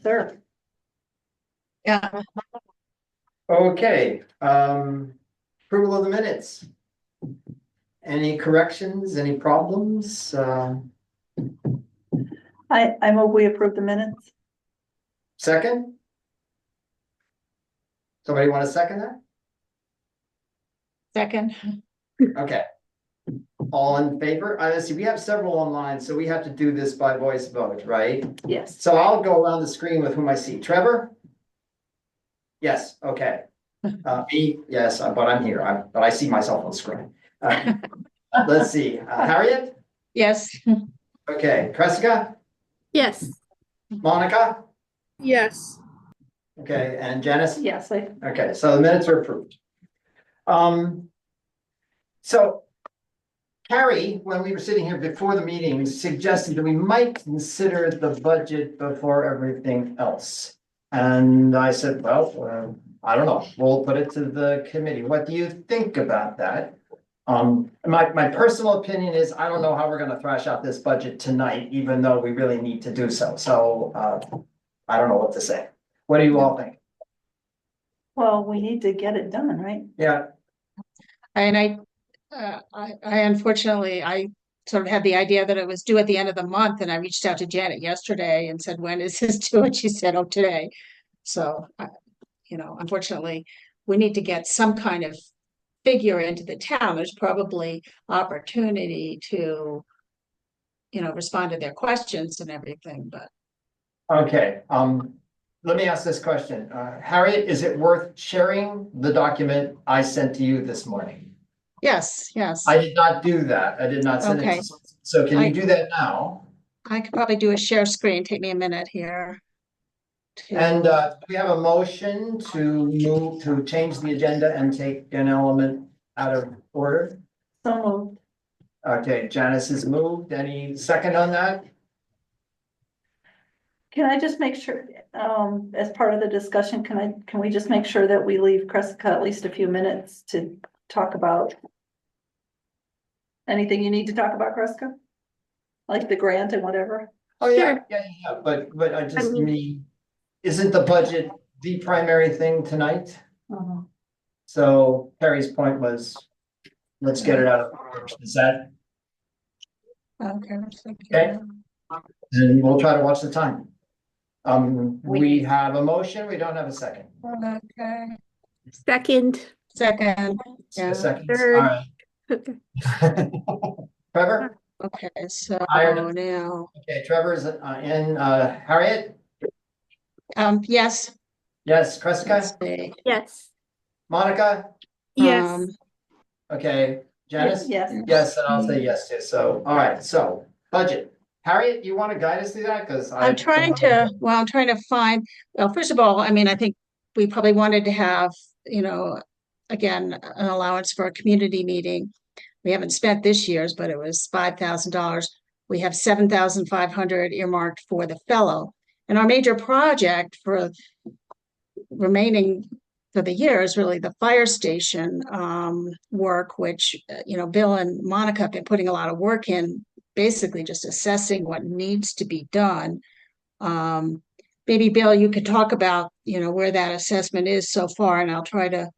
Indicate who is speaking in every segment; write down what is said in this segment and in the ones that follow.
Speaker 1: sir.
Speaker 2: Yeah,
Speaker 3: Okay, approval of the minutes. Any corrections, any problems?
Speaker 1: I move we approve the minutes.
Speaker 3: Second? Somebody want to second that?
Speaker 2: second.
Speaker 3: Okay. All in favor? Let's see, we have several online, so we have to do this by voice vote, right?
Speaker 1: Yes.
Speaker 3: So I'll go around the screen with whom I see. Trevor? Yes, okay. Me, yes, but I'm here, but I see myself on the screen. Let's see, Harriet?
Speaker 2: Yes,
Speaker 3: Okay, Kreska?
Speaker 4: Yes.
Speaker 3: Monica?
Speaker 4: Yes.
Speaker 3: Okay, and Janice?
Speaker 1: Yes,
Speaker 3: Okay, so the minutes are approved. So Carrie, when we were sitting here before the meeting, suggested that we might consider the budget before everything else. And I said, well, I don't know, we'll put it to the committee. What do you think about that? My personal opinion is, I don't know how we're gonna thrash out this budget tonight, even though we really need to do so. So, I don't know what to say. What do you all think?
Speaker 1: well, we need to get it done, right?
Speaker 3: Yeah,
Speaker 2: and I unfortunately, I sort of had the idea that it was due at the end of the month, and I reached out to Janet yesterday and said, when is this due? And she said, oh, today. So, unfortunately, we need to get some kind of figure into the town. There's probably opportunity to, respond to their questions and everything, but
Speaker 3: okay, let me ask this question. Harriet, is it worth sharing the document I sent to you this morning?
Speaker 2: yes,
Speaker 3: I did not do that. I did not send it
Speaker 2: Okay.
Speaker 3: to, so can you do that now?
Speaker 2: I could probably do a share screen. Take me a minute here.
Speaker 3: And we have a motion to move, to change the agenda and take an element out of order.
Speaker 1: So moved.
Speaker 3: Okay, Janice has moved. Any second on that?
Speaker 1: Can I just make sure, as part of the discussion, can we just make sure that we leave Kreska at least a few minutes to talk about anything you need to talk about, Kreska? Like the grant and whatever?
Speaker 3: Oh, yeah,
Speaker 4: Sure.
Speaker 3: yeah, but I just
Speaker 4: I mean-
Speaker 3: mean, isn't the budget the primary thing tonight?
Speaker 1: Uh-huh.
Speaker 3: So Perry's point was, let's get it out of order. Is that,
Speaker 2: Okay.
Speaker 3: Okay. and we'll try to watch the time. We have a motion, we don't have a second.
Speaker 2: Okay.
Speaker 4: Second.
Speaker 2: Second. Yeah.
Speaker 3: A second,
Speaker 4: Third.
Speaker 3: all right.
Speaker 4: Okay.
Speaker 3: Trevor?
Speaker 2: Okay, so
Speaker 3: Iron.
Speaker 2: now,
Speaker 3: Okay, Trevor's in, Harriet?
Speaker 2: yes.
Speaker 3: Yes,
Speaker 2: Let's
Speaker 3: Kreska?
Speaker 2: see.
Speaker 4: Yes.
Speaker 3: Monica?
Speaker 4: Yes.
Speaker 2: Um,
Speaker 3: Okay, Janice?
Speaker 1: Yes.
Speaker 3: Yes, and I'll say yes too, so, all right, so, budget. Harriet, you want to guide us through that, because
Speaker 2: I'm trying to find, well, first of all, I mean, I think we probably wanted to have, again, an allowance for a community meeting. We haven't spent this year's, but it was $5,000. We have 7,500 earmarked for the fellow. And our major project for remaining for the year is really the fire station work, which, Bill and Monica have been putting a lot of work in, basically just assessing what needs to be done. Maybe Bill, you could talk about, where that assessment is so far, and I'll try to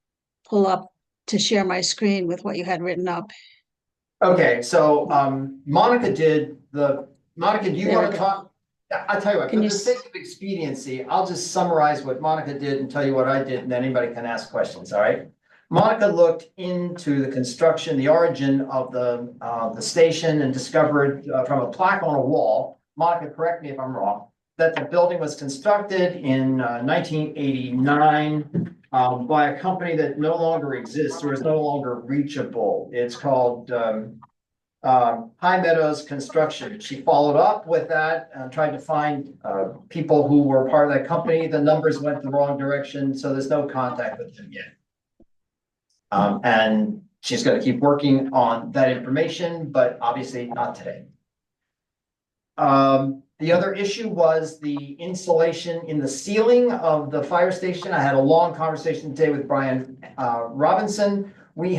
Speaker 2: pull up to share my screen with what you had written up.
Speaker 3: Okay, so, Monica, do you
Speaker 2: There
Speaker 3: want
Speaker 2: we
Speaker 3: to
Speaker 2: go.
Speaker 3: talk? I'll tell you what,
Speaker 2: Can
Speaker 3: for
Speaker 2: you
Speaker 3: the
Speaker 2: s-
Speaker 3: sake of expediency, I'll just summarize what Monica did and tell you what I did, and then anybody can ask questions, all right? Monica looked into the construction, the origin of the station, and discovered from a plaque on a wall, Monica, correct me if I'm wrong, that the building was constructed in 1989 by a company that no longer exists or is no longer reachable. It's called High Meadows Construction. She followed up with that and tried to find people who were part of that company. The numbers went the wrong direction, so there's no contact with them yet. And she's gonna keep working on that information, but obviously not today. The other issue was the insulation in the ceiling of the fire station. I had a long conversation today with Brian Robinson. We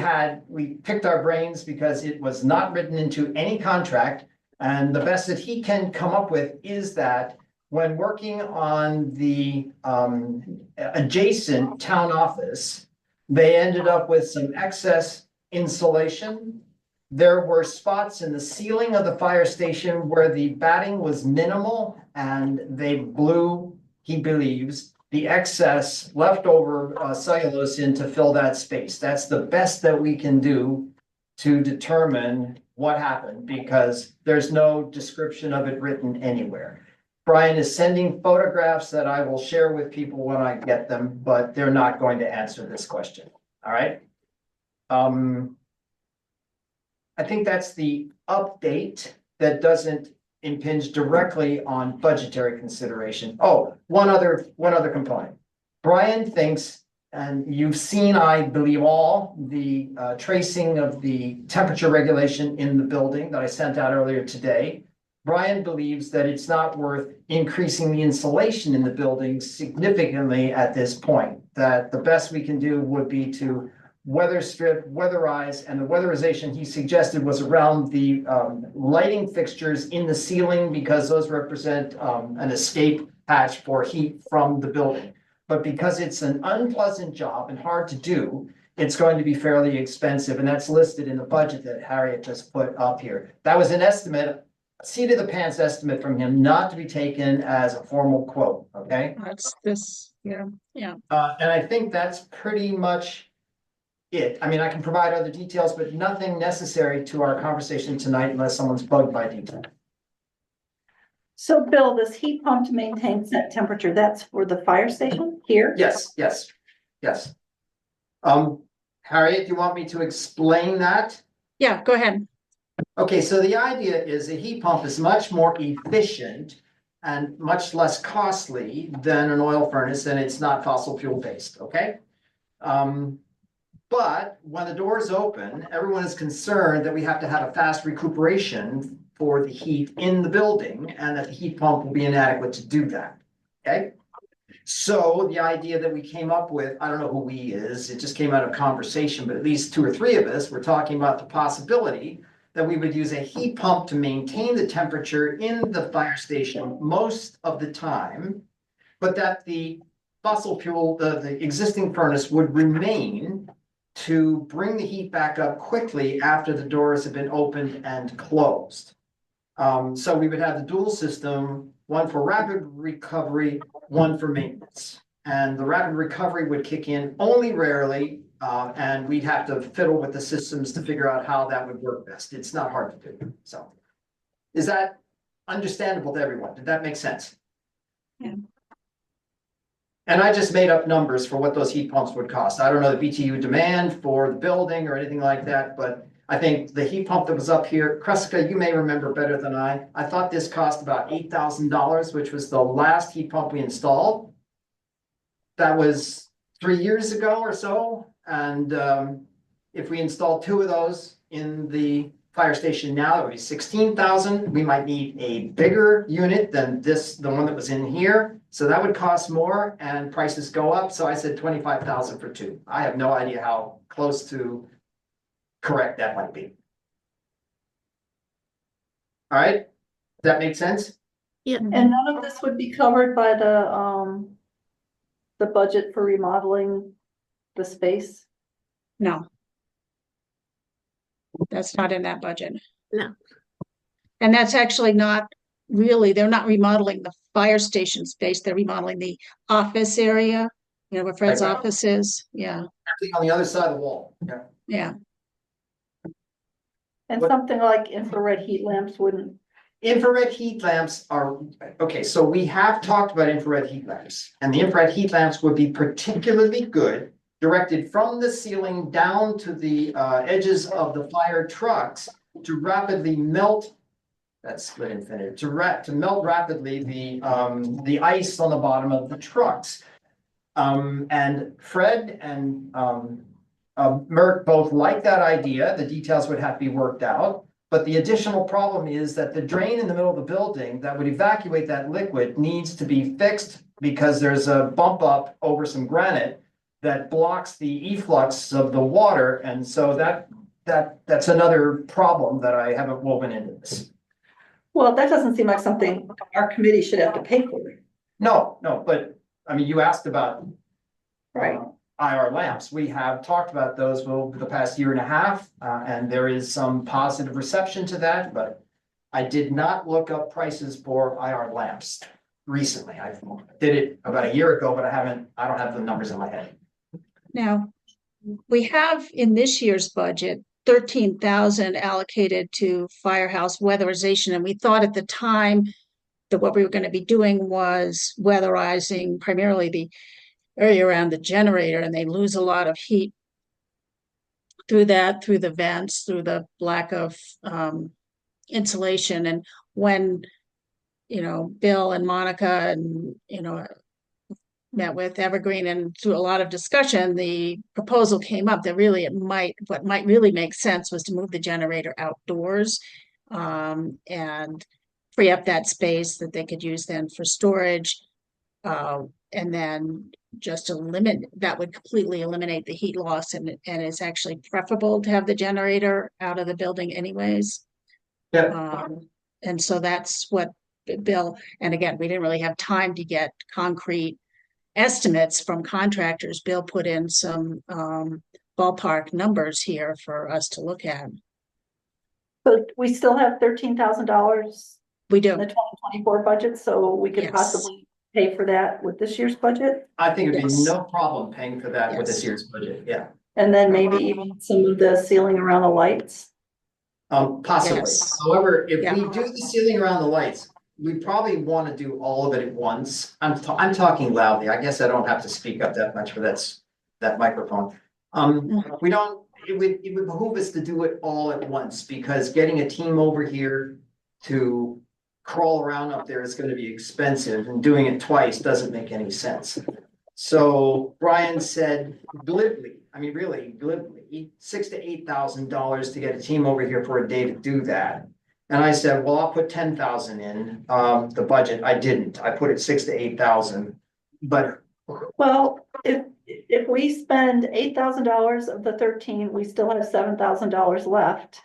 Speaker 3: picked our brains because it was not written into any contract. And the best that he can come up with is that when working on the adjacent town office, they ended up with some excess insulation. There were spots in the ceiling of the fire station where the batting was minimal and they blew, he believes, the excess leftover cellulose in to fill that space. That's the best that we can do to determine what happened because there's no description of it written anywhere. Brian is sending photographs that I will share with people when I get them, but they're not going to answer this question. All right. I think that's the update that doesn't impinge directly on budgetary consideration. Oh, one other component. Brian thinks, and you've seen, I believe, all the tracing of the temperature regulation in the building that I sent out earlier today. Brian believes that it's not worth increasing the insulation in the building significantly at this point, that the best we can do would be to weather strip, weatherize, and the weatherization he suggested was around the lighting fixtures in the ceiling because those represent an escape hatch for heat from the building. But because it's an unpleasant job and hard to do, it's going to be fairly expensive, and that's listed in the budget that Harriet just put up here. That was an estimate, seat of the pants estimate from him, not to be taken as a formal quote, okay?
Speaker 2: That's this, yeah.
Speaker 3: And I think that's pretty much it. I mean, I can provide other details, but nothing necessary to our conversation tonight unless someone's bugged by detail.
Speaker 1: So Bill, this heat pump to maintain set temperature, that's for the fire station here?
Speaker 3: Yes. Harriet, do you want me to explain that?
Speaker 2: Yeah, go ahead.
Speaker 3: Okay, so the idea is a heat pump is much more efficient and much less costly than an oil furnace, and it's not fossil fuel based, okay? But when the doors open, everyone is concerned that we have to have a fast recuperation for the heat in the building and that the heat pump will be inadequate to do that, okay? So the idea that we came up with, I don't know who we is, it just came out of conversation, but at least 2 or 3 of us were talking about the possibility that we would use a heat pump to maintain the temperature in the fire station most of the time, but that the fossil fuel, the existing furnace would remain to bring the heat back up quickly after the doors have been opened and closed. So we would have the dual system, one for rapid recovery, one for maintenance. And the rapid recovery would kick in only rarely, and we'd have to fiddle with the systems to figure out how that would work best. It's not hard to do. So is that understandable to everyone? Did that make sense?
Speaker 2: Yeah.
Speaker 3: And I just made up numbers for what those heat pumps would cost. I don't know the BTU demand for the building or anything like that, but I think the heat pump that was up here, Kreska, you may remember better than I. I thought this cost about $8,000, which was the last heat pump we installed. That was 3 years ago or so. And if we installed 2 of those in the fire station now, that would be 16,000. We might need a bigger unit than this, the one that was in here. So that would cost more and prices go up. So I said 25,000 for 2. I have no idea how close to correct that might be. All right, does that make sense?
Speaker 4: Yeah.
Speaker 1: And none of this would be covered by the budget for remodeling the space?
Speaker 2: No. That's not in that budget.
Speaker 4: No.
Speaker 2: And that's actually not really, they're not remodeling the fire station space, they're remodeling the office area, you know, where Fred's
Speaker 3: Right.
Speaker 2: office is. Yeah,
Speaker 3: Actually, on the other side of the wall. Yeah.
Speaker 2: yeah.
Speaker 1: And
Speaker 3: What-
Speaker 1: something like infrared heat lamps wouldn't,
Speaker 3: Infrared heat lamps are, okay, so we have talked about infrared heat lamps. And the infrared heat lamps would be particularly good, directed from the ceiling down to the edges of the fire trucks to rapidly melt. That's split infinite, to melt rapidly the ice on the bottom of the trucks. And Fred and Mert both like that idea. The details would have to be worked out. But the additional problem is that the drain in the middle of the building that would evacuate that liquid needs to be fixed because there's a bump up over some granite that blocks the efflux of the water. And so that's another problem that I haven't woven into this.
Speaker 1: Well, that doesn't seem like something our committee should have to pay for.
Speaker 3: No, but, I mean, you asked about
Speaker 1: Right.
Speaker 3: IR lamps. We have talked about those over the past year and a half, and there is some positive reception to that, but I did not look up prices for IR lamps recently. I did it about a year ago, but I don't have the numbers in my head.
Speaker 2: Now, we have in this year's budget 13,000 allocated to firehouse weatherization, and we thought at the time that what we were going to be doing was weatherizing primarily the area around the generator, and they lose a lot of heat through that, through the vents, through the lack of insulation. And when, Bill and Monica and, met with Evergreen and through a lot of discussion, the proposal came up that really what might really make sense was to move the generator outdoors and free up that space that they could use then for storage. And then just that would completely eliminate the heat loss, and it's actually preferable to have the generator out of the building anyways.
Speaker 3: Yeah,
Speaker 2: And so that's what Bill, and again, we didn't really have time to get concrete estimates from contractors. Bill put in some ballpark numbers here for us to look at.
Speaker 1: So we still have $13,000
Speaker 2: We
Speaker 1: in
Speaker 2: do.
Speaker 1: the 2024 budget, so we could
Speaker 2: Yes.
Speaker 1: possibly pay for that with this year's budget.
Speaker 3: I think it'd be
Speaker 2: Yes.
Speaker 3: no problem paying for that with this
Speaker 2: Yes.
Speaker 3: year's budget, yeah.
Speaker 1: And then maybe even some of the ceiling around the lights.
Speaker 3: Possibly.
Speaker 2: Yes.
Speaker 3: However, if
Speaker 2: Yeah.
Speaker 3: we do the ceiling around the lights, we probably want to do all of it at once. I'm talking loudly. I guess I don't have to speak up that much for that microphone. We don't, it would behoove us to do it all at once, because getting a team over here to crawl around up there is going to be expensive, and doing it twice doesn't make any sense. So Brian said glibly, I mean, really glibly, $6,000 to $8,000 to get a team over here for a day to do that. And I said, well, I'll put 10,000 in, the budget. I didn't. I put it 6,000 to 8,000. But
Speaker 1: Well, if we spend $8,000 of the 13, we still have $7,000 left.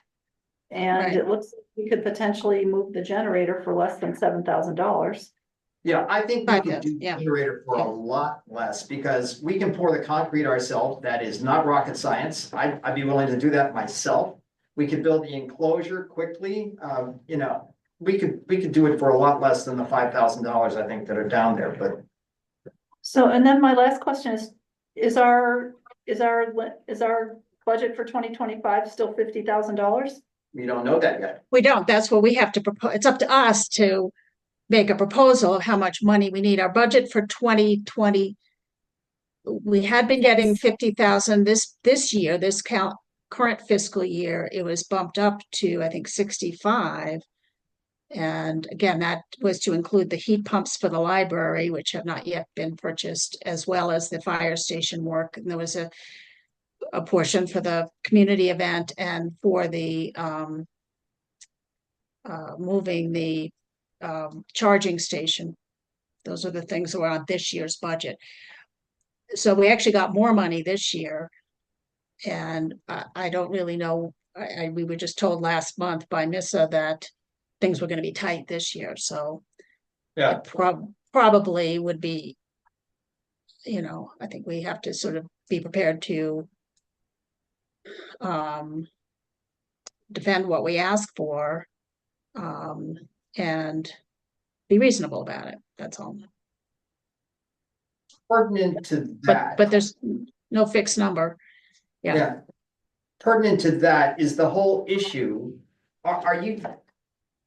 Speaker 1: And
Speaker 2: Right.
Speaker 1: it looks like we could potentially move the generator for less than $7,000.
Speaker 3: yeah, I think we could do
Speaker 2: Yeah.
Speaker 3: generator for a lot less, because we can pour the concrete ourselves. That is not rocket science. I'd be willing to do that myself. We could build the enclosure quickly. We could do it for a lot less than the $5,000, I think, that are down there, but
Speaker 1: So, and then my last question is our budget for 2025 still $50,000?
Speaker 3: we don't know that yet.
Speaker 2: We don't. That's what we have to propose. It's up to us to make a proposal of how much money we need. Our budget for 2020, we had been getting 50,000 this year, current fiscal year. It was bumped up to, I think, 65. And again, that was to include the heat pumps for the library, which have not yet been purchased, as well as the fire station work. And there was a portion for the community event and for the moving the charging station. Those are the things that were on this year's budget. So we actually got more money this year. And I don't really know. We were just told last month by MISA that things were going to be tight this year. So
Speaker 3: Yeah.
Speaker 2: it probably would be, I think we have to sort of be prepared to defend what we ask for and be reasonable about it. That's all.
Speaker 3: Pertinent to that.
Speaker 2: But there's no fixed number.
Speaker 3: Yeah. Pertinent to that is the whole issue. Are you,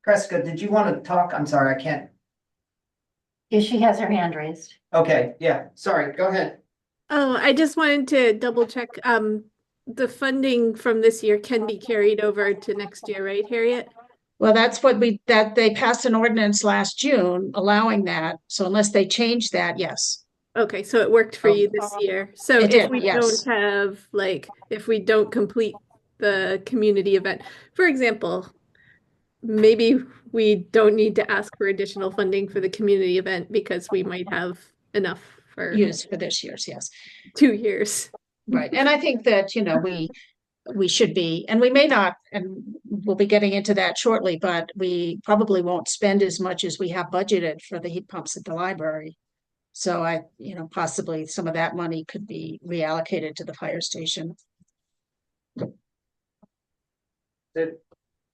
Speaker 3: Kreska, did you want to talk? I'm sorry, I can't.
Speaker 5: Yeah, she has her hand raised.
Speaker 3: Okay, yeah, sorry, go ahead.
Speaker 4: Oh, I just wanted to double check, the funding from this year can be carried over to next year, right, Harriet?
Speaker 2: Well, that's what they passed an ordinance last June allowing that. So unless they change that, yes.
Speaker 4: Okay, so it worked for you this year. So
Speaker 2: It
Speaker 4: if
Speaker 2: did,
Speaker 4: we
Speaker 2: yes.
Speaker 4: don't have, if we don't complete the community event, for example, maybe we don't need to ask for additional funding for the community event because we might have enough for
Speaker 2: Used for this year's, yes.
Speaker 4: 2 years.
Speaker 2: Right. And I think that, we should be, and we may not, and we'll be getting into that shortly, but we probably won't spend as much as we have budgeted for the heat pumps at the library. So possibly some of that money could be reallocated to the fire station.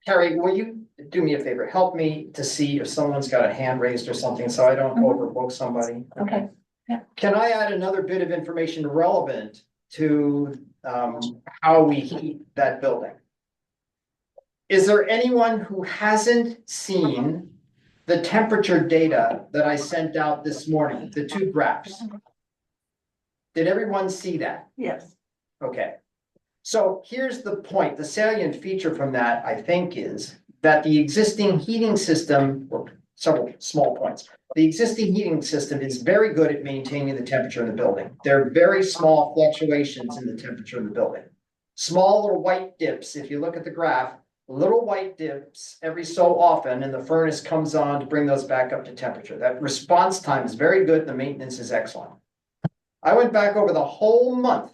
Speaker 3: Carrie, will you do me a favor? Help me to see if someone's got a hand raised or something, so I don't overbook somebody.
Speaker 5: Okay.
Speaker 3: Can I add another bit of information relevant to how we heat that building? Is there anyone who hasn't seen the temperature data that I sent out this morning, the two graphs? Did everyone see that?
Speaker 1: Yes.
Speaker 3: Okay. So here's the point. The salient feature from that, I think, is that the existing heating system, or several small points. The existing heating system is very good at maintaining the temperature in the building. There are very small fluctuations in the temperature in the building. Small little white dips, if you look at the graph, little white dips every so often, and the furnace comes on to bring those back up to temperature. That response time is very good. The maintenance is excellent. I went back over the whole month.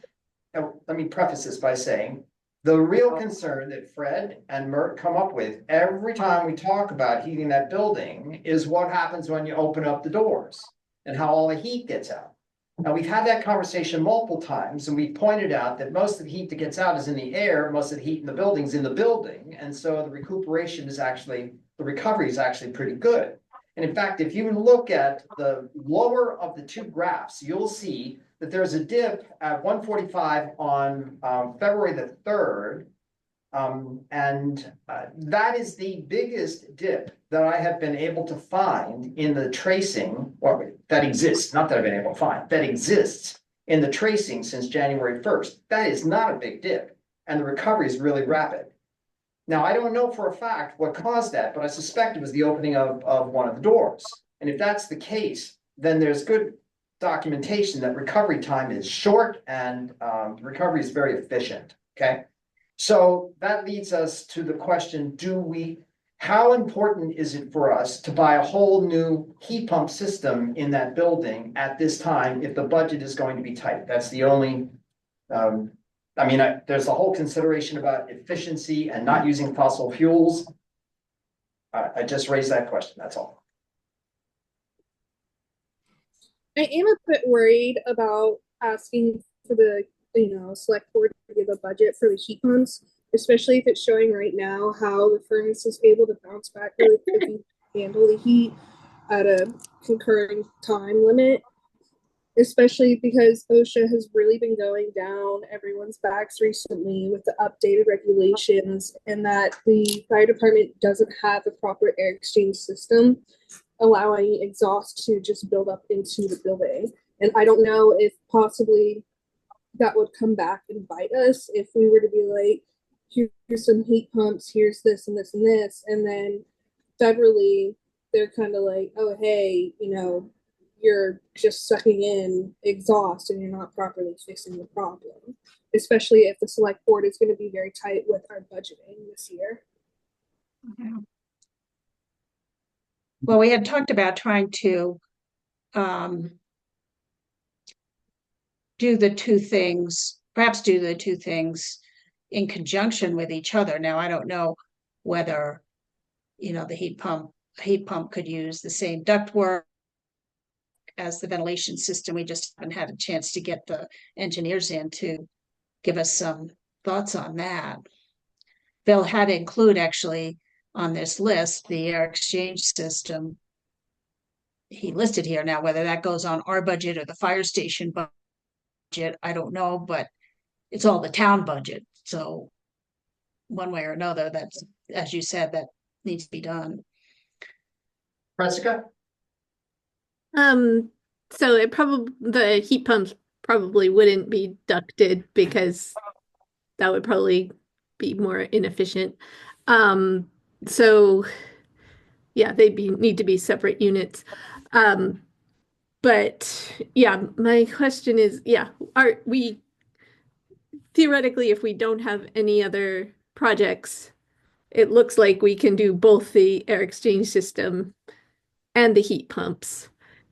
Speaker 3: Now, let me preface this by saying the real concern that Fred and Mert come up with every time we talk about heating that building is what happens when you open up the doors and how all the heat gets out. Now, we've had that conversation multiple times, and we pointed out that most of the heat that gets out is in the air, most of the heat in the building is in the building, and so the recuperation is actually, the recovery is actually pretty good. And in fact, if you look at the lower of the two graphs, you'll see that there's a dip at 1:45 on February the 3rd. That is the biggest dip that I have been able to find in the tracing, or that exists, not that I've been able to find, that exists in the tracing since January 1st. That is not a big dip, and the recovery is really rapid. Now, I don't know for a fact what caused that, but I suspect it was the opening of one of the doors. And if that's the case, then there's good documentation that recovery time is short and recovery is very efficient, okay? So that leads us to the question, how important is it for us to buy a whole new heat pump system in that building at this time if the budget is going to be tight? That's the only, there's a whole consideration about efficiency and not using fossil fuels. I just raised that question, that's all.
Speaker 6: I am a bit worried about asking for the, select board to give a budget for the heat pumps, especially if it's showing right now how the furnace is able to bounce back really quickly and handle the heat at a concurring time limit, especially because OSHA has really been going down everyone's backs recently with the updated regulations, and that the fire department doesn't have a proper air exchange system allowing exhaust to just build up into the building. And I don't know if possibly that would come back and bite us if we were to be like, here's some heat pumps, here's this and this and this, and then federally they're kind of like, oh hey, you're just sucking in exhaust and you're not properly fixing the problem, especially if the select board is going to be very tight with our budgeting this year.
Speaker 2: Well, we had talked about trying to do the two things in conjunction with each other. Now, I don't know whether, the heat pump could use the same ductwork as the ventilation system. We just haven't had a chance to get the engineers in to give us some thoughts on that. Bill had to include actually on this list the air exchange system. He listed here. Now, whether that goes on our budget or the fire station budget, I don't know, but it's all the town budget. So one way or another, that's, as you said, that needs to be done.
Speaker 3: Jessica?
Speaker 4: So the heat pumps probably wouldn't be ducted because that would probably be more inefficient. So yeah, need to be separate units. But yeah, my question is, are we theoretically, if we don't have any other projects, it looks like we can do both the air exchange system and the heat pumps.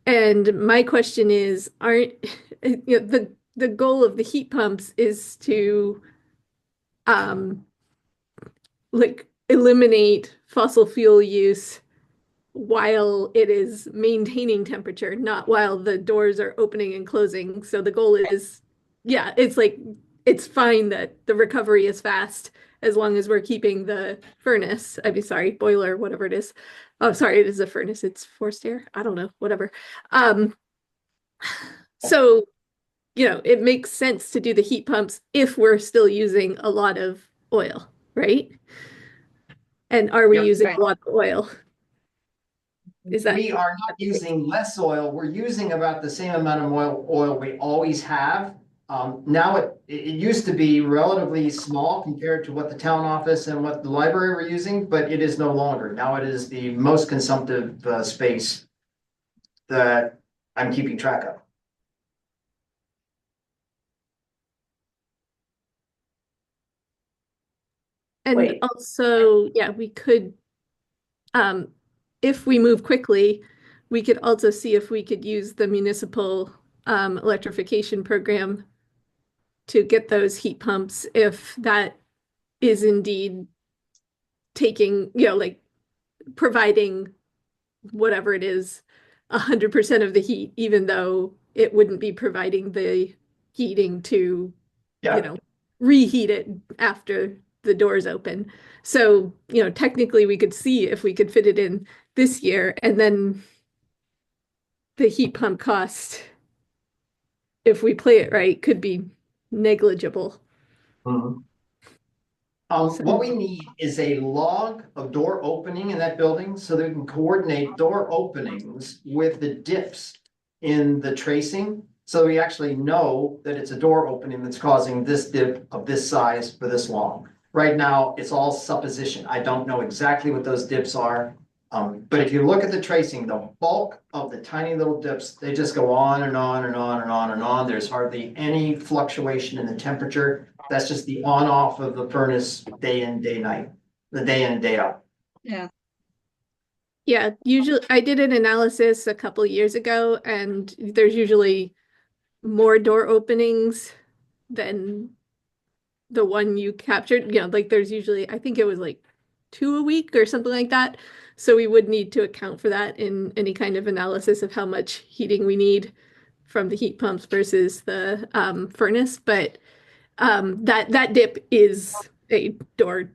Speaker 4: And my question is, the goal of the heat pumps is to like eliminate fossil fuel use while it is maintaining temperature, not while the doors are opening and closing. So the goal is, yeah, it's like it's fine that the recovery is fast as long as we're keeping the furnace, I mean, sorry, boiler, whatever it is. Oh, sorry, it is a furnace, it's forced air. I don't know, whatever. So, it makes sense to do the heat pumps if we're still using a lot of oil, right? And are we
Speaker 3: Yep.
Speaker 4: using
Speaker 2: Right.
Speaker 4: a lot of oil? Is that
Speaker 3: We are not using less oil. We're using about the same amount of oil we always have. Now it used to be relatively small compared to what the town office and what the library were using, but it is no longer. Now it is the most consumptive space that I'm keeping track of.
Speaker 4: And
Speaker 1: Wait.
Speaker 4: also, yeah, we could, if we move quickly, we could also see if we could use the municipal electrification program to get those heat pumps if that is indeed taking, like providing whatever it is, 100% of the heat, even though it wouldn't be providing the heating to,
Speaker 3: Yeah.
Speaker 4: reheat it after the doors open. So, technically we could see if we could fit it in this year, and then the heat pump cost, if we play it right, could be negligible.
Speaker 3: Mhm. What we need is a log of door opening in that building so that we can coordinate door openings with the dips in the tracing. So we actually know that it's a door opening that's causing this dip of this size for this long. Right now, it's all supposition. I don't know exactly what those dips are. But if you look at the tracing, the bulk of the tiny little dips, they just go on and on and on and on and on. There's hardly any fluctuation in the temperature. That's just the on off of the furnace day in, day night, the day in, day out.
Speaker 2: Yeah.
Speaker 4: Yeah, usually I did an analysis a couple years ago, and there's usually more door openings than the one you captured. Like there's usually, I think it was like 2 a week or something like that. So we would need to account for that in any kind of analysis of how much heating we need from the heat pumps versus the furnace. But that dip is a door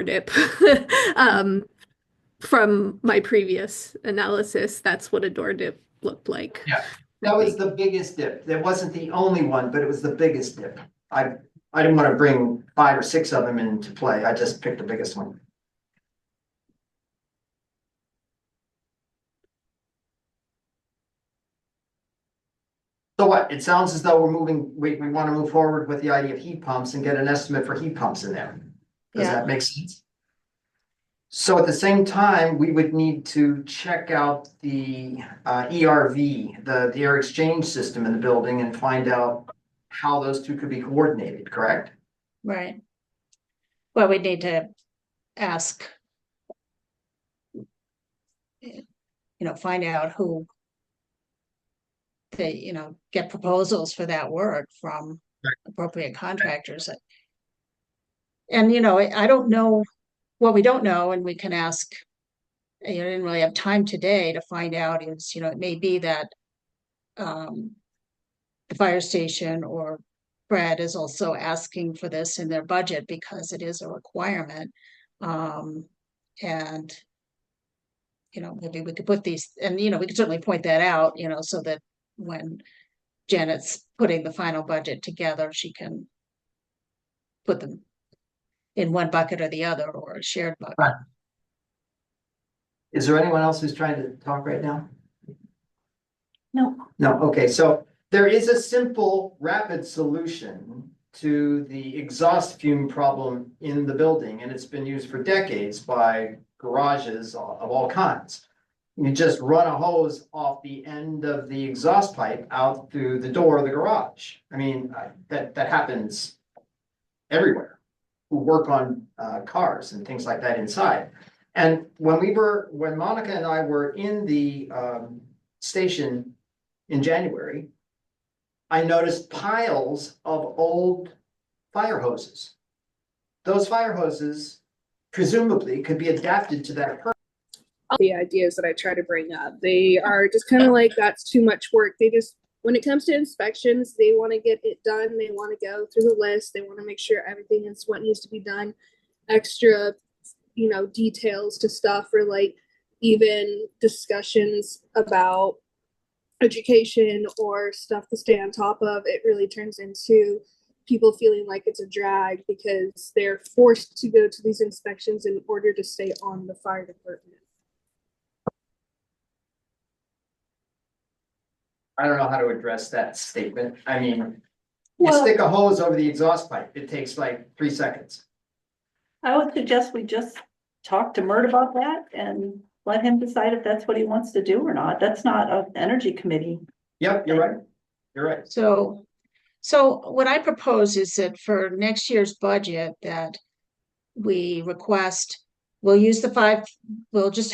Speaker 4: dip. From my previous analysis, that's what a door dip looked like.
Speaker 3: Yeah. That was the biggest dip. It wasn't the only one, but it was the biggest dip. I didn't want to bring 5 or 6 of them into play. I just picked the biggest one. So what? It sounds as though we want to move forward with the idea of heat pumps and get an estimate for heat pumps in there. Does
Speaker 2: Yeah.
Speaker 3: that make sense? So at the same time, we would need to check out the ERV, the air exchange system in the building, and find out how those two could be coordinated, correct?
Speaker 2: Right. Well, we need to ask, find out who they, get proposals for that work from appropriate contractors. And, I don't know what we don't know, and we can ask, I didn't really have time today to find out is, it may be that the fire station or Brad is also asking for this in their budget because it is a requirement. And maybe we could put these, and we could certainly point that out, so that when Janet's putting the final budget together, she can put them in one bucket or the other, or a shared bucket.
Speaker 3: Right. Is there anyone else who's trying to talk right now?
Speaker 1: No.
Speaker 3: No, okay, so there is a simple, rapid solution to the exhaust fume problem in the building, and it's been used for decades by garages of all kinds. You just run a hose off the end of the exhaust pipe out through the door of the garage. I mean, that happens everywhere. Who work on cars and things like that inside. And when Monica and I were in the station in January, I noticed piles of old fire hoses those fire hoses presumably could be adapted to that purpose.
Speaker 6: The ideas that I try to bring up, they are just kind of like, that's too much work. They just, when it comes to inspections, they want to get it done. They want to go through the list. They want to make sure everything is what needs to be done. Extra, details to stuff, or like even discussions about education or stuff to stay on top of. It really turns into people feeling like it's a drag because they're forced to go to these inspections in order to stay on the fire department.
Speaker 3: I don't know how to address that statement. I mean, you
Speaker 1: Well-
Speaker 3: stick a hose over the exhaust pipe, it takes like 3 seconds.
Speaker 1: I would suggest we just talk to Mert about that and let him decide if that's what he wants to do or not. That's not an energy committee.
Speaker 3: Yep, you're right. You're right.
Speaker 2: So what I propose is that for next year's budget that we request, we'll just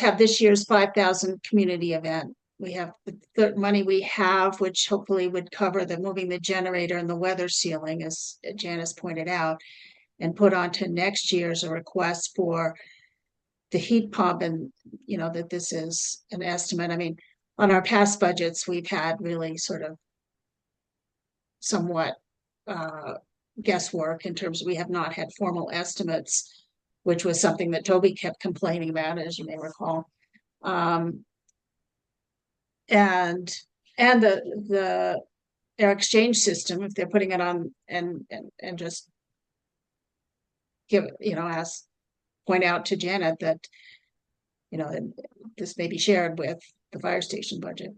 Speaker 2: have this year's 5,000 community event. We have the money we have, which hopefully would cover the moving the generator and the weather sealing, as Janice pointed out, and put onto next year's a request for the heat pump, and that this is an estimate. I mean, on our past budgets, we've had really sort of somewhat guesswork in terms of we have not had formal estimates, which was something that Toby kept complaining about, as you may recall. And the air exchange system, if they're putting it on and just point out to Janet that this may be shared with the fire station budget.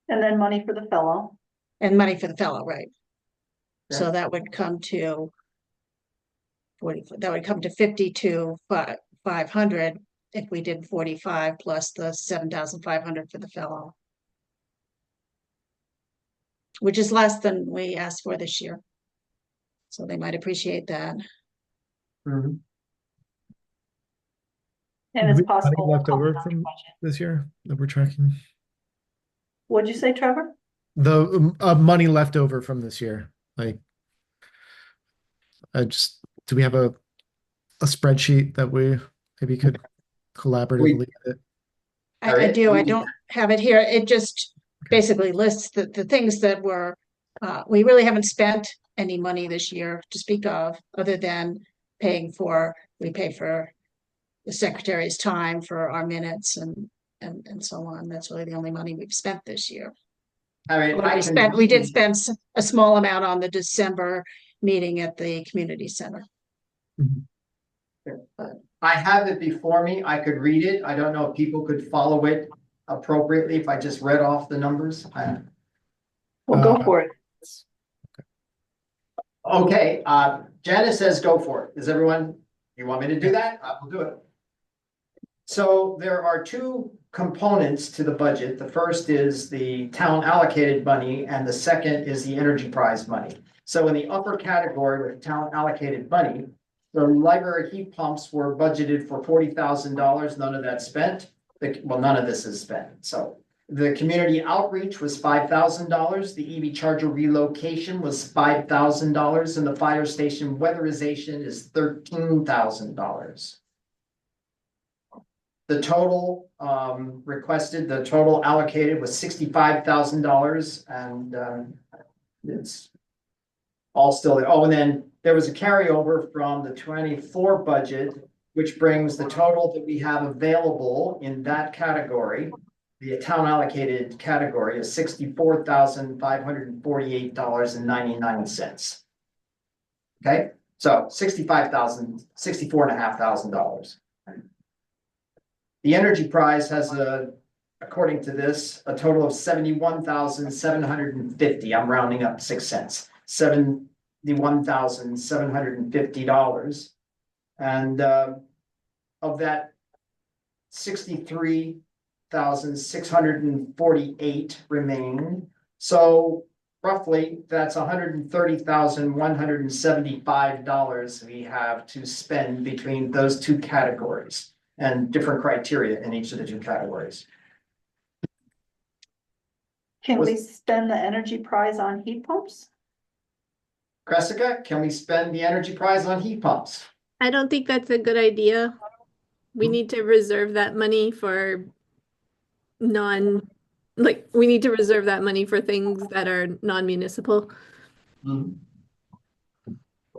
Speaker 1: And then money for the fellow.
Speaker 2: And money for the fellow, right?
Speaker 3: Yeah.
Speaker 2: So that would come to 52,500 if we did 45 plus the 7,500 for the fellow, which is less than we asked for this year. So they might appreciate that.
Speaker 3: Mhm.
Speaker 1: And it's
Speaker 7: We have money
Speaker 1: possible.
Speaker 7: left over from this year that we're tracking.
Speaker 1: What'd you say, Trevor?
Speaker 7: The money left over from this year. Like, do we have a spreadsheet that we maybe could collaboratively edit?
Speaker 2: I
Speaker 3: Alright,
Speaker 2: do.
Speaker 3: we
Speaker 2: I
Speaker 3: can-
Speaker 2: don't have it here. It just basically lists the things that were, we really haven't spent any money this year to speak of, other than we pay for the secretary's time for our minutes and so on. That's really the only money we've spent this year.
Speaker 3: All right,
Speaker 2: We did spend a small amount on the December meeting at the community center.
Speaker 3: I have it before me. I could read it. I don't know if people could follow it appropriately if I just read off the numbers.
Speaker 1: Well, go for it.
Speaker 3: Okay, Janice says go for it. You want me to do that? I will do it. So there are two components to the budget. The first is the town allocated money, and the second is the energy prize money. So in the upper category with town allocated money, the library heat pumps were budgeted for $40,000. None of that's spent. None of this is spent. So the community outreach was $5,000. The EV charger relocation was $5,000, and the fire station weatherization is $13,000. The total the total allocated was $65,000, and it's all still there. Oh, and then there was a carryover from the 24 budget, which brings the total that we have available in that category, the town allocated category, is $64,548.99. Okay, so $64,500. The energy prize has according to this, a total of $71,750. I'm rounding up 6 cents. $71,750. And of that, 63,648 remain. So roughly, that's $130,175 we have to spend between those two categories, and different criteria in each of the two categories.
Speaker 1: Can we spend the energy prize on heat pumps?
Speaker 3: Cressica, can we spend the energy prize on heat pumps?
Speaker 4: I don't think that's a good idea. We
Speaker 3: Hmm.
Speaker 4: need to reserve that money for we need to reserve that money for things that are non-municipal.
Speaker 3: Mhm.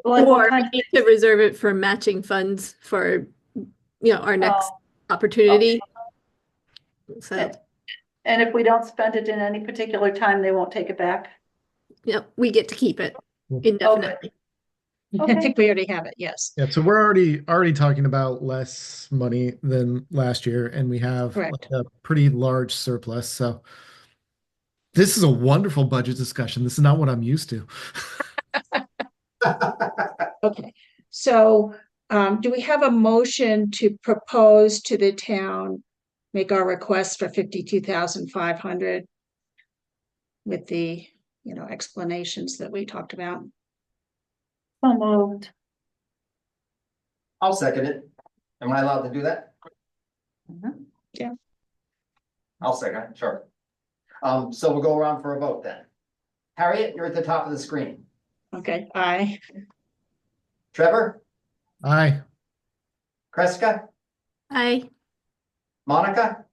Speaker 1: Like what
Speaker 4: Or
Speaker 1: kind
Speaker 4: we need to reserve it for matching funds for, our next
Speaker 1: Oh,
Speaker 4: opportunity. So,
Speaker 1: And- and if we don't spend it in any particular time, they won't take it back?
Speaker 4: we get to keep it
Speaker 7: Cool.
Speaker 4: indefinitely.
Speaker 2: I
Speaker 1: Okay.
Speaker 2: think we already have it, yes.
Speaker 7: Yeah, so we're already talking about less money than last year, and we have
Speaker 2: Correct.
Speaker 7: like a pretty large surplus. So this is a wonderful budget discussion. This is not what I'm used to.
Speaker 2: Okay, so do we have a motion to propose to the town, make our request for 52,500 with the, explanations that we talked about?
Speaker 1: So moved.
Speaker 3: I'll second it. Am I allowed to do that?
Speaker 1: Mhm.
Speaker 2: Yeah.
Speaker 3: I'll second it, sure. So we'll go around for a vote then. Harriet, you're at the top of the screen.
Speaker 2: Okay, aye.
Speaker 3: Trevor,
Speaker 7: Aye.
Speaker 3: Cressica,
Speaker 4: Aye.
Speaker 3: Monica,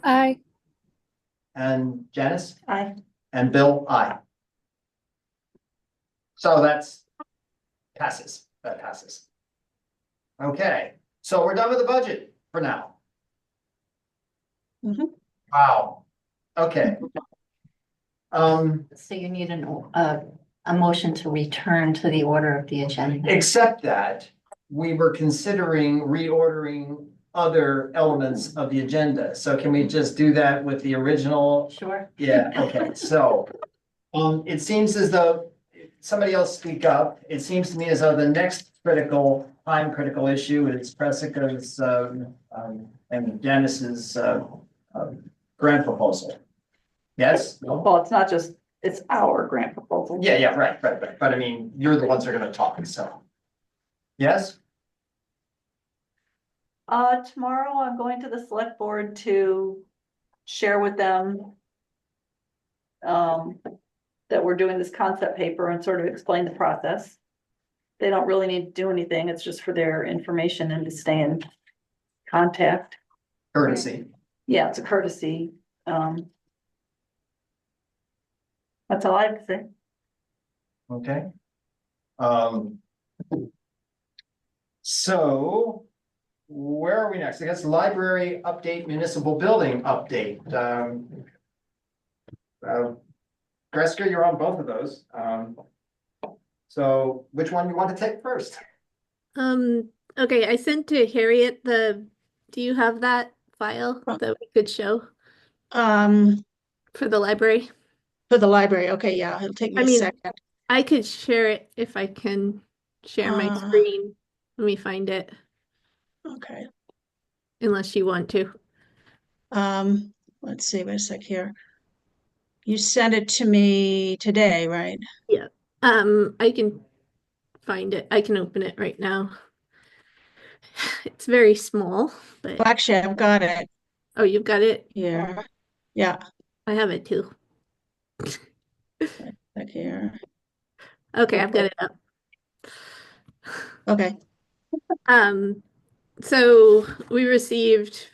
Speaker 6: Aye.
Speaker 3: and Janice,
Speaker 1: Aye.
Speaker 3: and Bill, aye. So that's passes, that passes. Okay, so we're done with the budget for now.
Speaker 2: Mhm.
Speaker 3: Wow, okay.
Speaker 5: So you need a motion to return to the order of the agenda.
Speaker 3: Except that we were considering reordering other elements of the agenda. So can we just do that with the original?
Speaker 5: Sure.
Speaker 3: Yeah, okay, so, it seems as though, somebody else speak up. It seems to me as though the next time critical issue is Pressica's, and Janice's, grant proposal. Yes? No?
Speaker 1: Well, it's not just, it's our grant proposal.
Speaker 3: Yeah, right, but I mean, you're the ones that are gonna talk, so. Yes?
Speaker 1: Tomorrow I'm going to the select board to share with them that we're doing this concept paper and sort of explain the process. They don't really need to do anything. It's just for their information and to stay in contact.
Speaker 3: Courtesy.
Speaker 1: Yeah, it's a courtesy. That's all I have to say.
Speaker 3: Okay. So where are we next? I guess library update, municipal building update. Gresker, you're on both of those. So which one you want to take first?
Speaker 4: Okay, I sent to Harriet do you have that file that we could show
Speaker 2: Um,
Speaker 4: for the library?
Speaker 2: for the library, okay, yeah, it'll take me
Speaker 4: I
Speaker 2: a
Speaker 4: mean,
Speaker 2: second.
Speaker 4: I could share it if I can share my
Speaker 2: Uh.
Speaker 4: screen. Let me find it,
Speaker 2: Okay,
Speaker 4: unless you want to.
Speaker 2: let's see, wait a sec here. You sent it to me today, right?
Speaker 4: Yeah. I can find it. I can open it right now. It's very small, but
Speaker 2: Well, actually, I've got it
Speaker 4: oh, you've got it?
Speaker 2: here. Yeah,
Speaker 4: I have it too.
Speaker 2: right here.
Speaker 4: Okay, I've got it up.
Speaker 2: Okay,
Speaker 4: So we received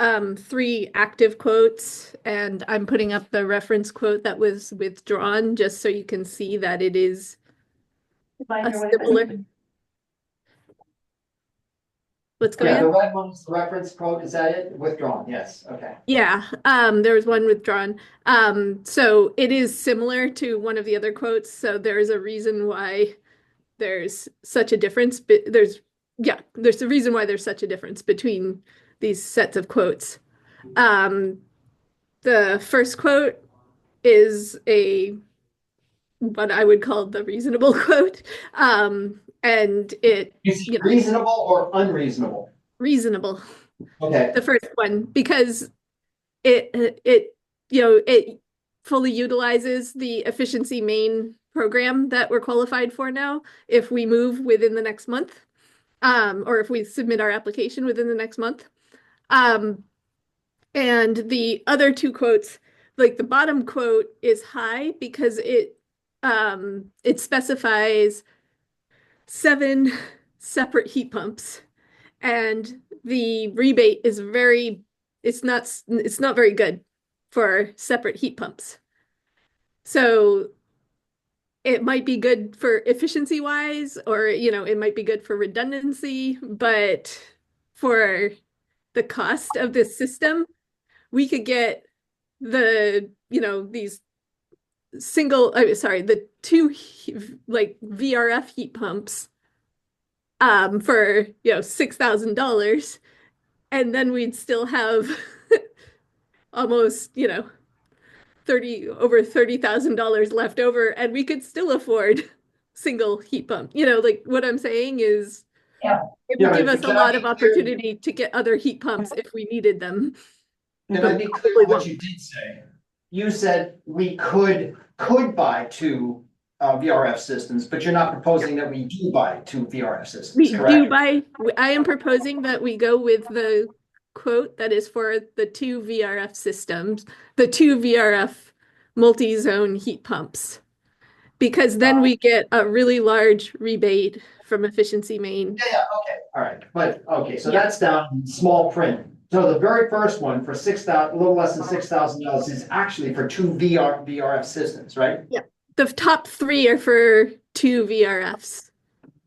Speaker 4: 3 active quotes, and I'm putting up the reference quote that was withdrawn just so you can see that it is a similar. What's going
Speaker 3: Yeah, the
Speaker 4: on?
Speaker 3: red one's the reference quote. Is that it? Withdrawn, yes, okay.
Speaker 4: Yeah, there was one withdrawn. So it is similar to one of the other quotes, so there's a reason why there's such a difference, but there's a reason why there's such a difference between these sets of quotes. The first quote is what I would call the reasonable quote. And
Speaker 3: Is it reasonable or unreasonable?
Speaker 4: reasonable,
Speaker 3: Okay,
Speaker 4: the first one, because it fully utilizes the efficiency main program that we're qualified for now if we move within the next month, or if we submit our application within the next month. And the other 2 quotes, like the bottom quote is high because it it specifies 7 separate heat pumps, and the rebate is it's not very good for separate heat pumps. So it might be good for efficiency wise, or it might be good for redundancy, but for the cost of this system, we could get these the 2 like VRF heat pumps for $6,000, and then we'd still have almost over $30,000 left over, and we could still afford single heat pump. Like what I'm saying is,
Speaker 1: Yeah.
Speaker 4: it
Speaker 3: Yeah,
Speaker 4: would give
Speaker 3: but
Speaker 4: us a
Speaker 3: can I
Speaker 4: lot
Speaker 3: be
Speaker 4: of
Speaker 3: clear?
Speaker 4: opportunity to get other heat pumps if we needed them.
Speaker 3: Can I be clear on what you did say? You said we could buy 2 VRF systems, but you're not proposing that we do buy 2 VRF systems,
Speaker 4: We do
Speaker 3: correct?
Speaker 4: I am proposing that we go with the quote that is for the 2 VRF systems, the 2 VRF multi-zone heat pumps, because then we get a really large rebate from Efficiency Maine.
Speaker 3: Yeah, okay, all right, but, okay, so
Speaker 4: Yeah.
Speaker 3: that's down in small print. So the very first one for a little less than $6,000 is actually for 2 VRF systems, right?
Speaker 4: The top 3 are for 2 VRFs.